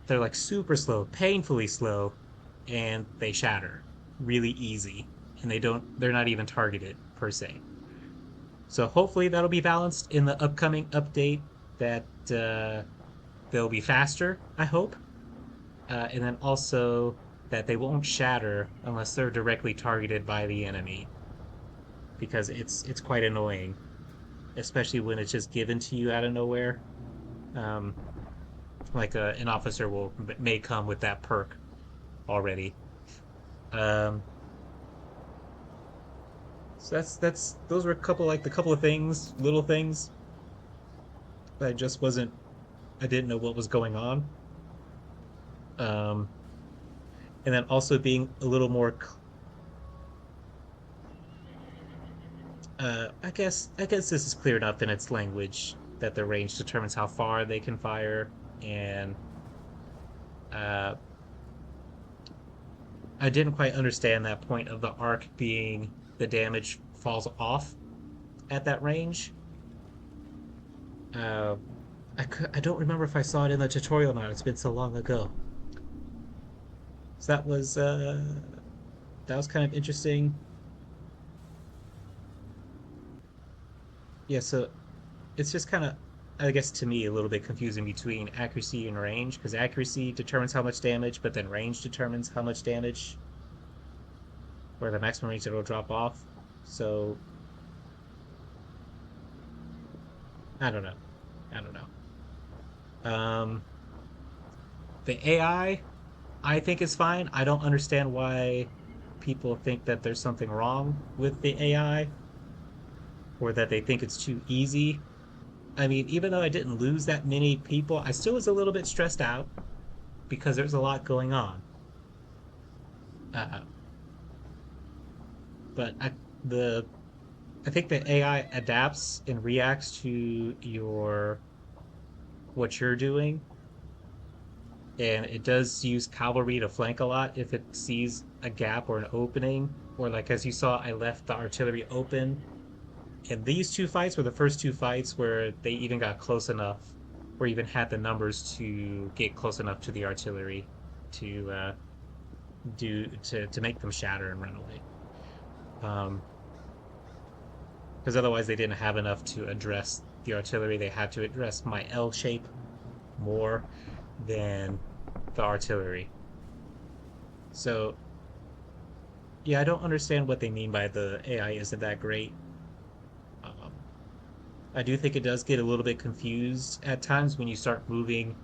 They're like super slow, painfully slow, and they shatter really easy. And they're not even targeted per se. So hopefully that'll be balanced in the upcoming update that they'll be faster, I hope. And then also that they won't shatter unless they're directly targeted by the enemy because it's quite annoying, especially when it's just given to you out of nowhere. Um, like an officer may come with that perk already. Um, so that's those were a couple like the couple of things, little things that I just wasn't I didn't know what was going on. Um, and then also being a little more I guess this is clear enough in its language that the range determines how far they can fire, and uh, I didn't quite understand that point of the arc being the damage falls off at that range. Uh, I don't remember if I saw it in the tutorial or not. It's been so long ago. So that was kind of interesting. Yeah, so it's just kind of I guess to me a little bit confusing between accuracy and range because accuracy determines how much damage, but then range determines how much damage or the maximum range that it'll drop off. So I don't know. I don't know. The I think is fine. I don't understand why people think that there's something wrong with the AI or that they think it's too easy. I mean, even though I didn't lose that many people, I still was a little bit stressed out because there's a lot going on. Uh, but the I think the AI adapts and reacts to your what you're doing, and it does use cavalry to flank a lot if it sees a gap or an opening, or like as you saw, I left the artillery open. And these two fights were the first two fights where they even got close enough, or even had the numbers to get close enough to the artillery to do to make them shatter and run away. Um, because otherwise they didn't have enough to address the artillery. They had to address my L shape more than the artillery. So yeah, I don't understand what they mean by the AI isn't that great. Um, I do think it does get a little bit confused at times when you start moving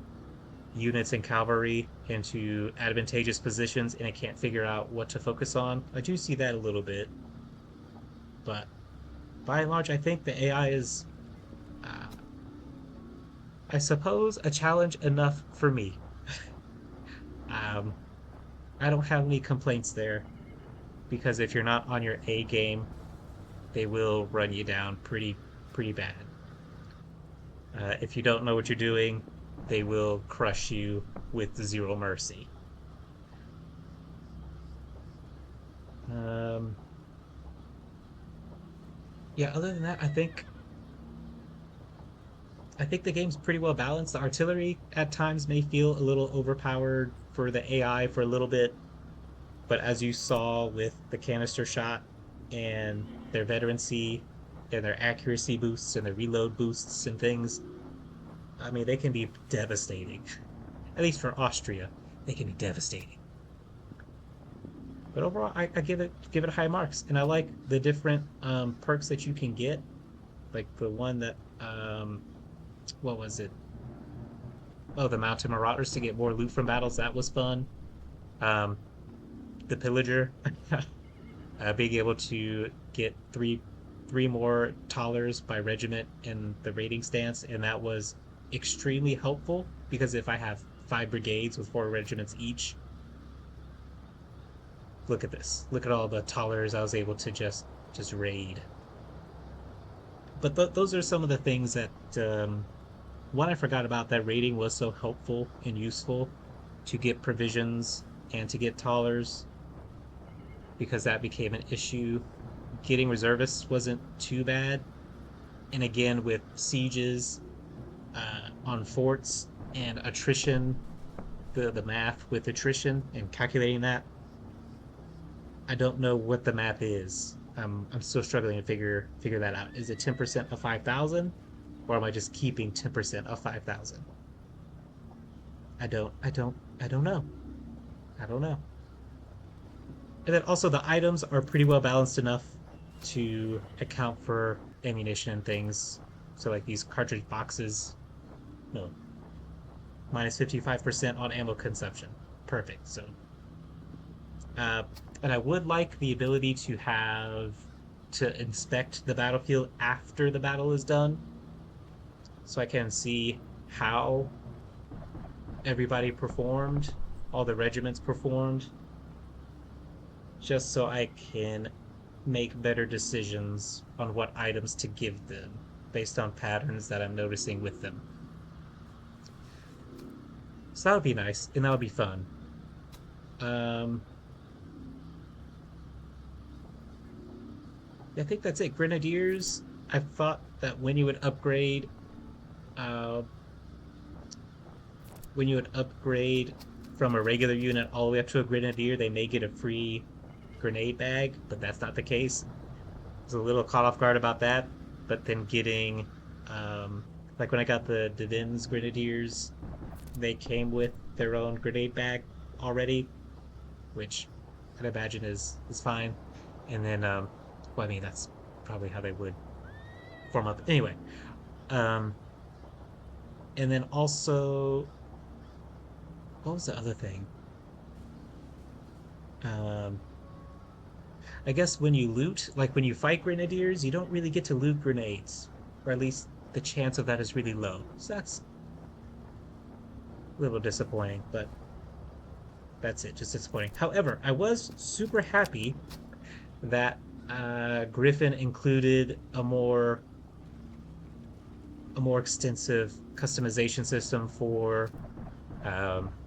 units and cavalry into advantageous positions and it can't figure out what to focus on. I do see that a little bit, but by and large, I think the AI is, uh, I suppose, a challenge enough for me. Um, I don't have any complaints there because if you're not on your A game, they will run you down pretty bad. If you don't know what you're doing, they will crush you with zero mercy. yeah, other than that, I think the game's pretty well balanced. The artillery at times may feel a little overpowered for the AI for a little bit, but as you saw with the canister shot and their veterancy and their accuracy boosts and their reload boosts and things, I mean, they can be devastating. At least for Austria, they can be devastating. But overall, I give it high marks, and I like the different perks that you can get. Like the one that what was it? Oh, the Mountain Marauders to get more loot from battles. That was fun. Um, the Pillager, being able to get three more thalers by regiment in the raiding stance, and that was extremely helpful because if I have 5 brigades with 4 regiments each, look at this. Look at all the thalers I was able to just raid. But those are some of the things that one I forgot about, that raiding was so helpful and useful to get provisions and to get thalers because that became an issue. Getting reservists wasn't too bad, and again with sieges on forts and attrition, the math with attrition and calculating that, I don't know what the math is. I'm still struggling to figure that out. Is it 10% of 5,000, or am I just keeping 10% of 5,000? I don't know. I don't know. And then also the items are pretty well balanced enough to account for ammunition and things. So like these cartridge boxes, no, minus 55% on ammo consumption. Perfect. So, uh, and I would like the ability to inspect the battlefield after the battle is done, so I can see how everybody performed, all the regiments performed, just so I can make better decisions on what items to give them based on patterns that I'm noticing with them. So that would be nice and that would be fun. Um, I think that's it. Grenadiers. I thought that uh, when you would upgrade from a regular unit all the way up to a grenadier, they may get a free grenade bag, but that's not the case. I was a little caught off guard about that. But then getting, um, like when I got the Divins Grenadiers, they came with their own grenade bag already, which I'd imagine is fine. And then, well, I mean that's probably how they would form up anyway. Um, and then also, what was the other thing? Um, I guess when you loot, like when you fight grenadiers, you don't really get to loot grenades, or at least the chance of that is really low. So that's a little disappointing, but that's it, just disappointing. However, I was super happy that Griffin included a more extensive customization system for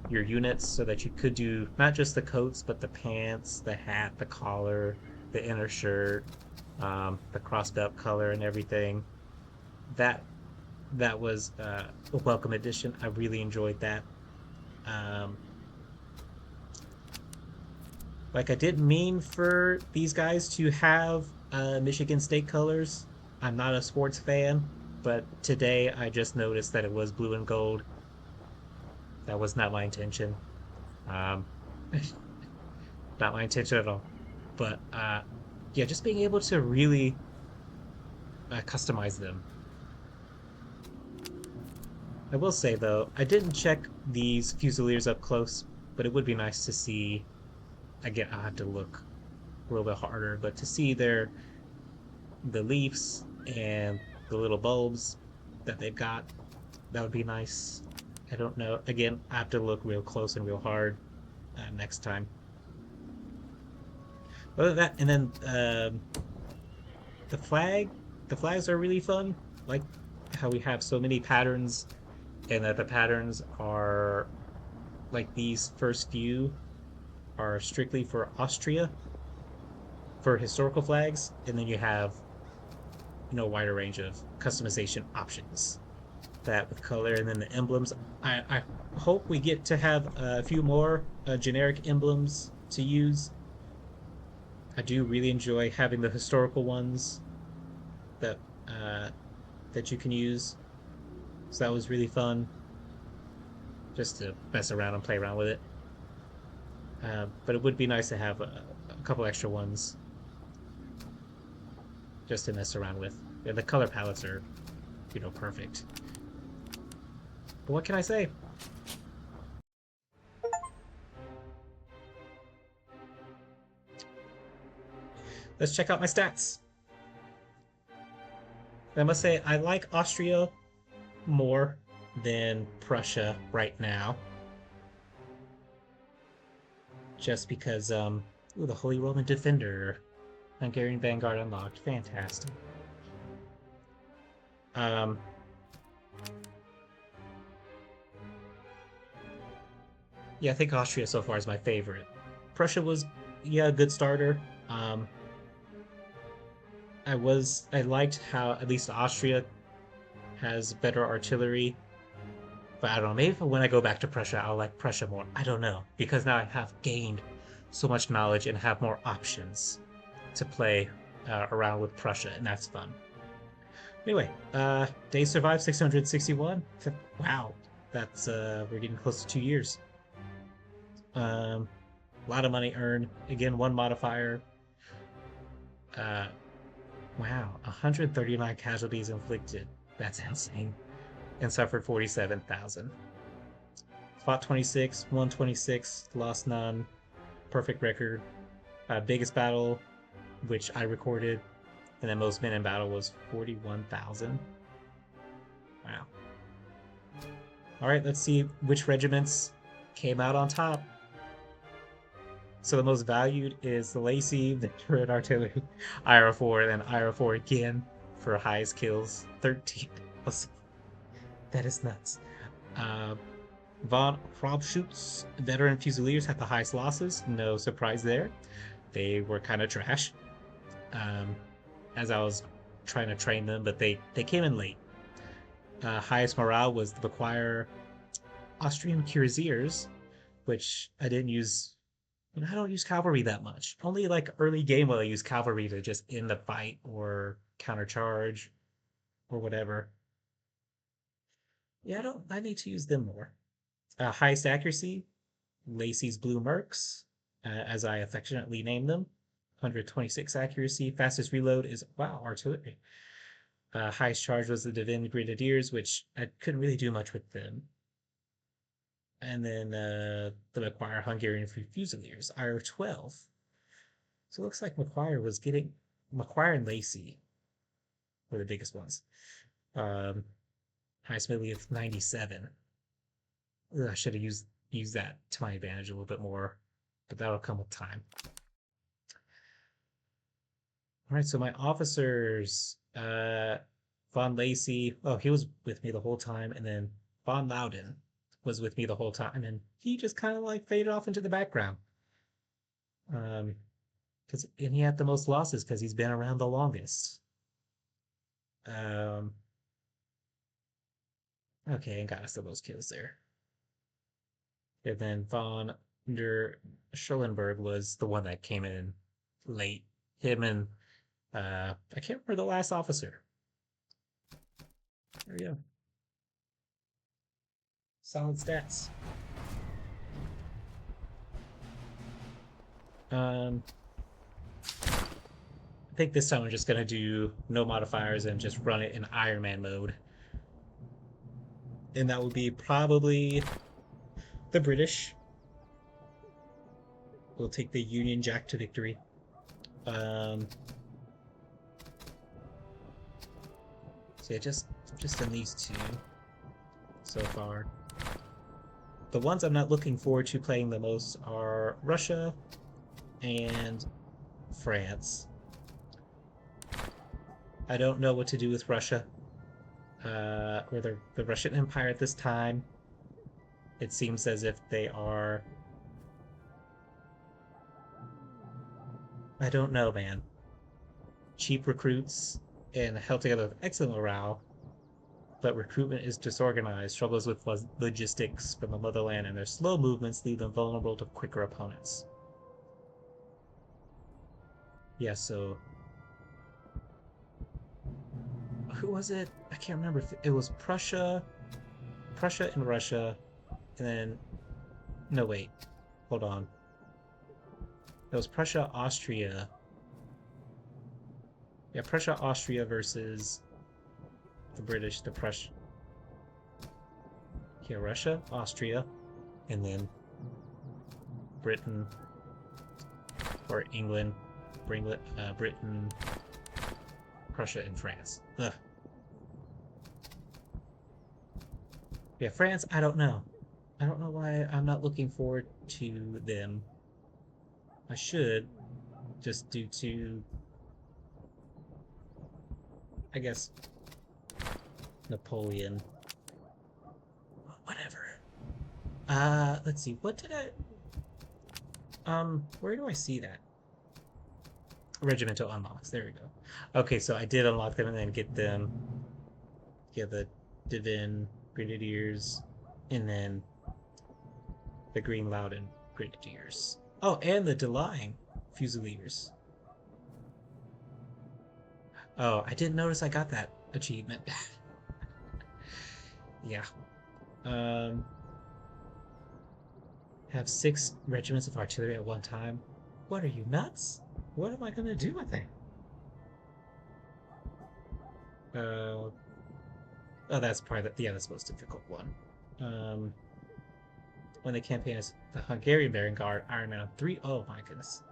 your units, so that you could do not just the coats, but the pants, the hat, the collar, the inner shirt, the crossbelt color, and everything. That that was a welcome addition. I really enjoyed that. Um, like I didn't mean for these guys to have Michigan State colors. I'm not a sports fan, but today I just noticed that it was blue and gold. That was not my intention. Um, not my intention at all. But yeah, just being able to really customize them. I will say though, I didn't check these Fusiliers up close, but it would be nice to see. Again, I have to look a little bit harder, but to see the leaves and the little bulbs that they've got, that would be nice. I don't know. Again, I have to look real close and real hard next time. Other than that, and then the flag, the flags are really fun. Like how we have so many patterns, and that the patterns are like these first few are strictly for Austria for historical flags, and then you have wider range of customization options. That with color and then the emblems. I hope we get to have a few more generic emblems to use. I do really enjoy having the historical ones that uh, that you can use. So that was really fun, just to mess around and play around with it. But it would be nice to have a couple extra ones just to mess around with. Yeah, the color palettes are, perfect. But what can I say? Let's check out my stats. I must say, I like Austria more than Prussia right now. Just because, ooh, the Holy Roman Defender. Hungarian Vanguard unlocked. Fantastic. Um, yeah, I think Austria so far is my favorite. Prussia was, yeah, a good starter. Um, I liked how at least Austria has better artillery. But I don't know, maybe when I go back to Prussia, I'll like Prussia more. I don't know, because now I have gained so much knowledge and have more options to play around with Prussia, and that's fun. Anyway, days survived 661. Wow, that's we're getting close to 2 years. A lot of money earned. Again, one modifier. Uh, wow, 139 casualties inflicted. That's insane. And suffered 47,000. Fought 26, won 26, lost none. Perfect record. Biggest battle, which I recorded, and then most men in battle was 41,000. Wow. All right, let's see which regiments came out on top. So the most valued is the Lacey, the turret artillery, IR4, and then IR4 again for highest kills, 13. That is nuts. Uh, Von Probschutz, veteran Fusiliers, had the highest losses. No surprise there. They were kind of trash. Um, as I was trying to train them, but they came in late. Highest morale was the Acquire Austrian Cuirassiers, which I didn't use. I don't use cavalry that much. Only like early game will I use cavalry to just end the fight or countercharge or whatever. Yeah, I don't. I need to use them more. Highest accuracy, Lacey's Blue Mercs, as I affectionately name them. 126 accuracy. Fastest reload is, wow, artillery. Highest charge was the Divin Grenadiers, which I couldn't really do much with them. And then the Macquarie Hungarian Fusiliers, IR-12. So it looks like Macquarie and Lacey were the biggest ones. Um, highest medley of 97. Ugh, I should have used that to my advantage a little bit more, but that'll come with time. All right, so my officers, Von Lacey, oh, he was with me the whole time, and then Von Loudon was with me the whole time, and he just kind of like faded off into the background. And he had the most losses because he's been around the longest. Um, okay, and got us the most kills there. And then Von der Schellenberg was the one that came in late. Him and I can't remember the last officer. There we go. Solid stats. I think this time I'm just gonna do no modifiers and just run it in Iron Man mode. And that will be probably the British. We'll take the Union Jack to victory. So yeah, just in these two so far. The ones I'm not looking forward to playing the most are Russia and France. I don't know what to do with Russia or the Russian Empire at this time. It seems as if they are. I don't know, man. Cheap recruits. and held together with excellent morale, but recruitment is disorganized, struggles with logistics from the motherland, and their slow movements leave them vulnerable to quicker opponents. Yeah, so who was it? I can't remember if it was Prussia and Russia, and then no wait, hold on. It was Prussia, Austria. Yeah, Prussia, Austria versus the British, the Prussian. Yeah, Russia, Austria, and then Britain or England, Britain, Prussia, and France. Ugh. Yeah, France, I don't know. I don't know why I'm not looking forward to them. I should, just due to, I guess, Napoleon. Whatever. Let's see. What did where do I see that? Regimental unlocks. There we go. Okay, so I did unlock them and then get them. Yeah, the Divin Grenadiers, and then the Green Loudon Grenadiers. Oh, and the Deline Fusiliers. Oh, I didn't notice I got that achievement. Yeah. Um, have 6 regiments of artillery at one time. What are you, nuts? What am I gonna do with it? Uh, oh, that's probably that's the most difficult one. Um, when the campaign is the Hungarian Bearing Guard, Iron Man 3. Oh my goodness.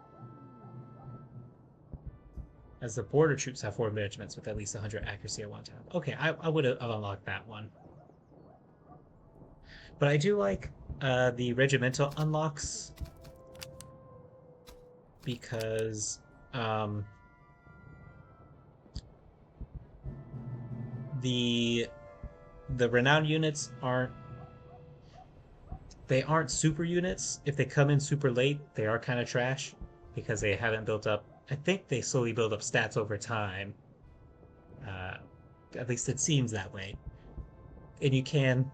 As the border troops have 4 regiments with at least 100 accuracy at one time. Okay, I would have unlocked that one. But I do like the regimental unlocks because um, the renowned units aren't super units. If they come in super late, they are kind of trash because they haven't built up. I think they slowly build up stats over time. Uh, at least it seems that way. And you can,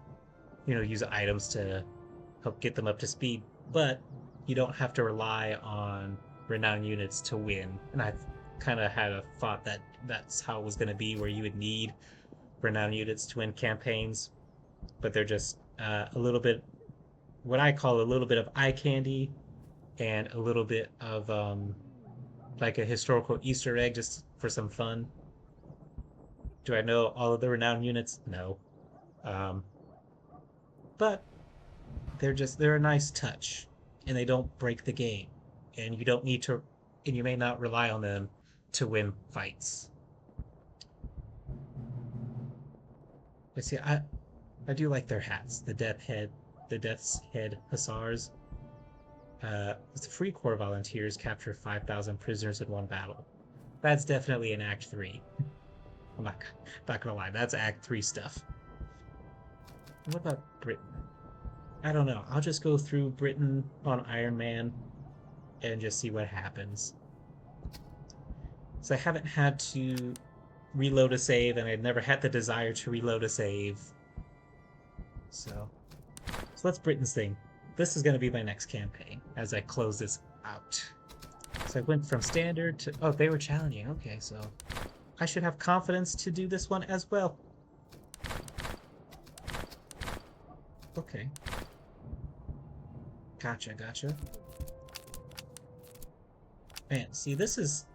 use items to help get them up to speed, but you don't have to rely on renowned units to win. And I kind of had a thought that that's how it was going to be, where you would need renowned units to win campaigns, but they're just a little bit, what I call a little bit of eye candy and a little bit of like a historical Easter egg just for some fun. Do I know all of the renowned units? No. Um, but they're a nice touch, and they don't break the game, and you don't need to, and you may not rely on them to win fights. But see, I do like their hats. The Death's Head Hussars. The Free Corps volunteers capture 5,000 prisoners in one battle. That's definitely an Act 3. I'm not gonna lie, that's Act 3 stuff. What about Britain? I don't know. I'll just go through Britain on Iron Man and just see what happens. So I haven't had to reload a save, and I've never had the desire to reload a save. So let's Britain's thing. This is going to be my next campaign as I close this out. So I went from standard to... Oh, they were challenging. Okay, so I should have confidence to do this one as well. Okay. Gotcha. Man, see, this is...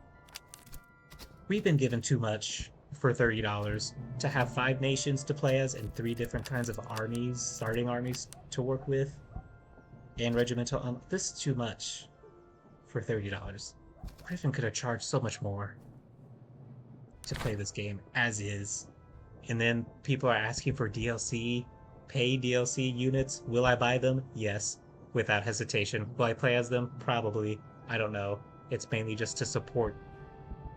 We've been given too much for $30 to have 5 nations to play as and 3 different kinds of armies, starting armies to work with, and regimental. This is too much for $30. Griffin could have charged so much more to play this game as is. And then people are asking for DLC, paid DLC units. Will I buy them? Yes, without hesitation. Will I play as them? Probably. I don't know. It's mainly just to support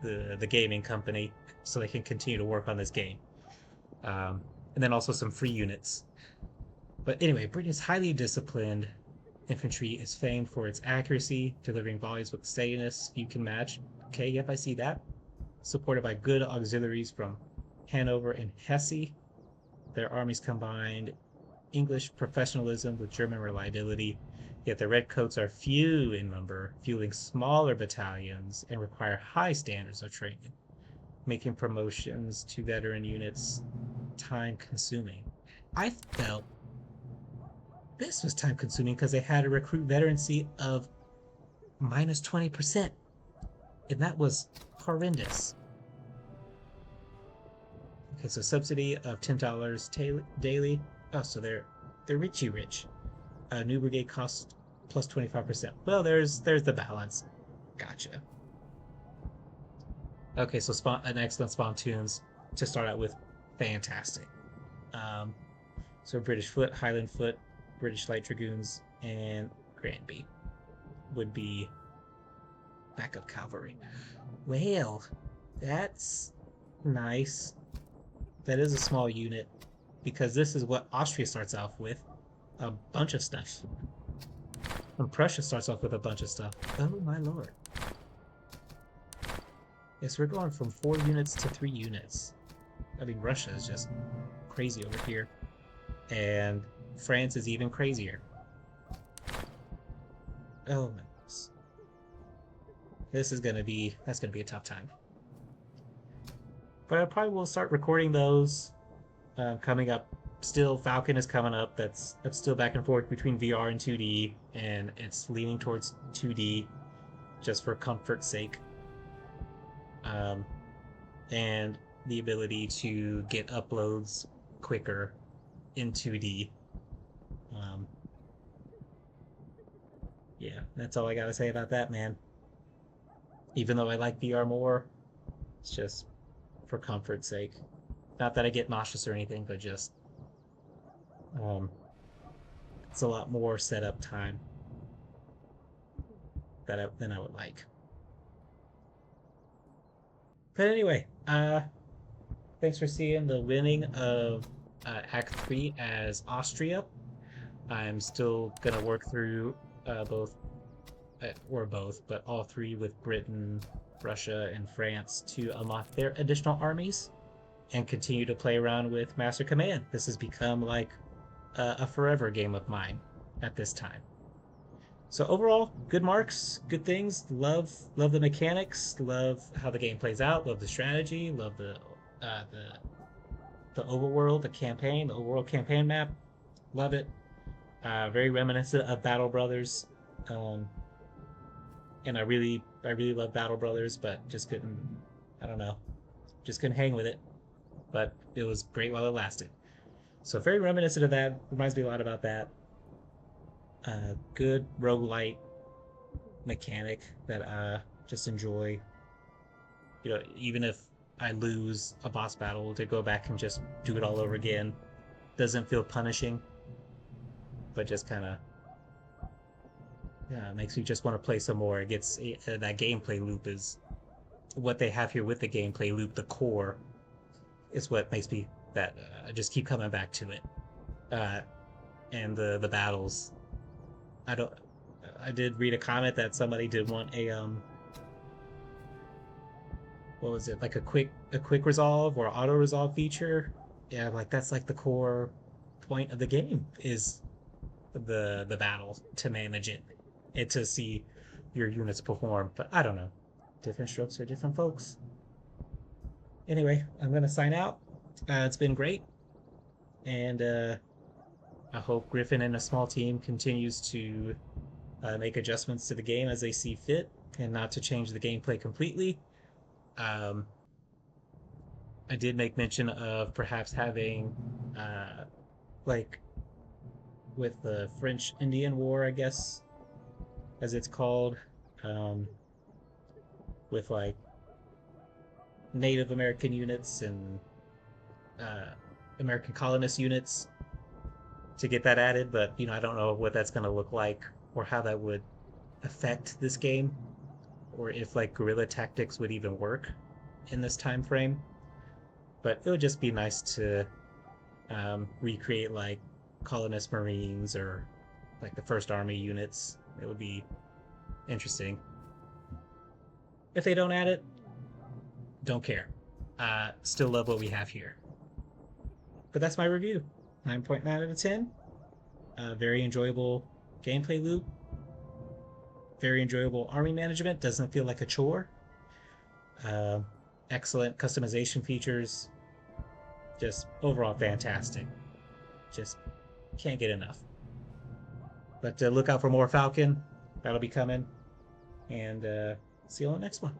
the gaming company so they can continue to work on this game. And then also some free units. But anyway, Britain is highly disciplined. Infantry is famed for its accuracy, delivering volleys with steadiness you can match. Okay, yep, I see that. supported by good auxiliaries from Hanover and Hesse. Their armies combined English professionalism with German reliability, yet the redcoats are few in number, fueling smaller battalions, and require high standards of training, making promotions to veteran units time consuming. I felt this was time consuming because they had a recruit veterancy of minus 20%, and that was horrendous. Okay, so subsidy of $10 daily. Oh, so they're richy rich. New brigade cost plus 25%. Well, there's the balance. Gotcha. Okay, so an excellent spontoons to start out with. Fantastic. Um, so British Foot, Highland Foot, British Light Dragoons, and Granby would be backup cavalry. Well, that's nice. That is a small unit because this is what Austria starts off with, a bunch of stuff. And Prussia starts off with a bunch of stuff. Oh my lord. Yes, we're going from 4 units to 3 units. I mean, Russia is just crazy over here. And France is even crazier. Oh my goodness. That's gonna be a tough time. But I probably will start recording those coming up. Still, Falcon is coming up. That's still back and forth between VR and 2D, and it's leaning towards 2D just for comfort's sake. And the ability to get uploads quicker in 2D. Yeah, that's all I gotta say about that, man. Even though I like VR more, it's just for comfort's sake. Not that I get nauseous or anything, but just um, it's a lot more setup time than I would like. But anyway, thanks for seeing the winning of Act 3 as Austria. I'm still gonna work through both, or both, but all 3 with Britain, Russia, and France to unlock their additional armies and continue to play around with Master Command. This has become like a forever game of mine at this time. So overall, good marks, good things. Love the mechanics. Love how the game plays out. Love the strategy. Love the overworld, the campaign, the overworld campaign map. Love it. Very reminiscent of Battle Brothers, and I really love Battle Brothers, but just couldn't. I don't know, just couldn't hang with it. But it was great while it lasted. So very reminiscent of that. Reminds me a lot about that. Good roguelite mechanic that I just enjoy. Even if I lose a boss battle, to go back and just do it all over again doesn't feel punishing, but just kind of makes me just want to play some more. It gets that gameplay loop is what they have here with the gameplay loop. The core is what makes me that I just keep coming back to it. And the battles. I did read a comment that somebody did want a what was it, like a quick resolve or auto resolve feature. Yeah, like that's like the core point of the game is the battle, to manage it and to see your units perform. But I don't know, different strokes for different folks. Anyway, I'm gonna sign out. It's been great, and I hope Griffin and a small team continues to make adjustments to the game as they see fit, and not to change the gameplay completely. Um, I did make mention of perhaps having, like, with the French Indian War, I guess, as it's called, um, with like Native American units and uh, American colonist units to get that added. But I don't know what that's going to look like or how that would affect this game, or if like guerrilla tactics would even work in this time frame. But it would just be nice to recreate like colonist marines or like the first army units. It would be interesting. If they don't add it, Don't care. Still love what we have here. But that's my review. 9.9 out of 10. Very enjoyable gameplay loop. Very enjoyable army management. Doesn't feel like a chore. Uh, Excellent customization features. Just overall fantastic. Just can't get enough. But look out for more Falcon. That'll be coming. And see you on the next one.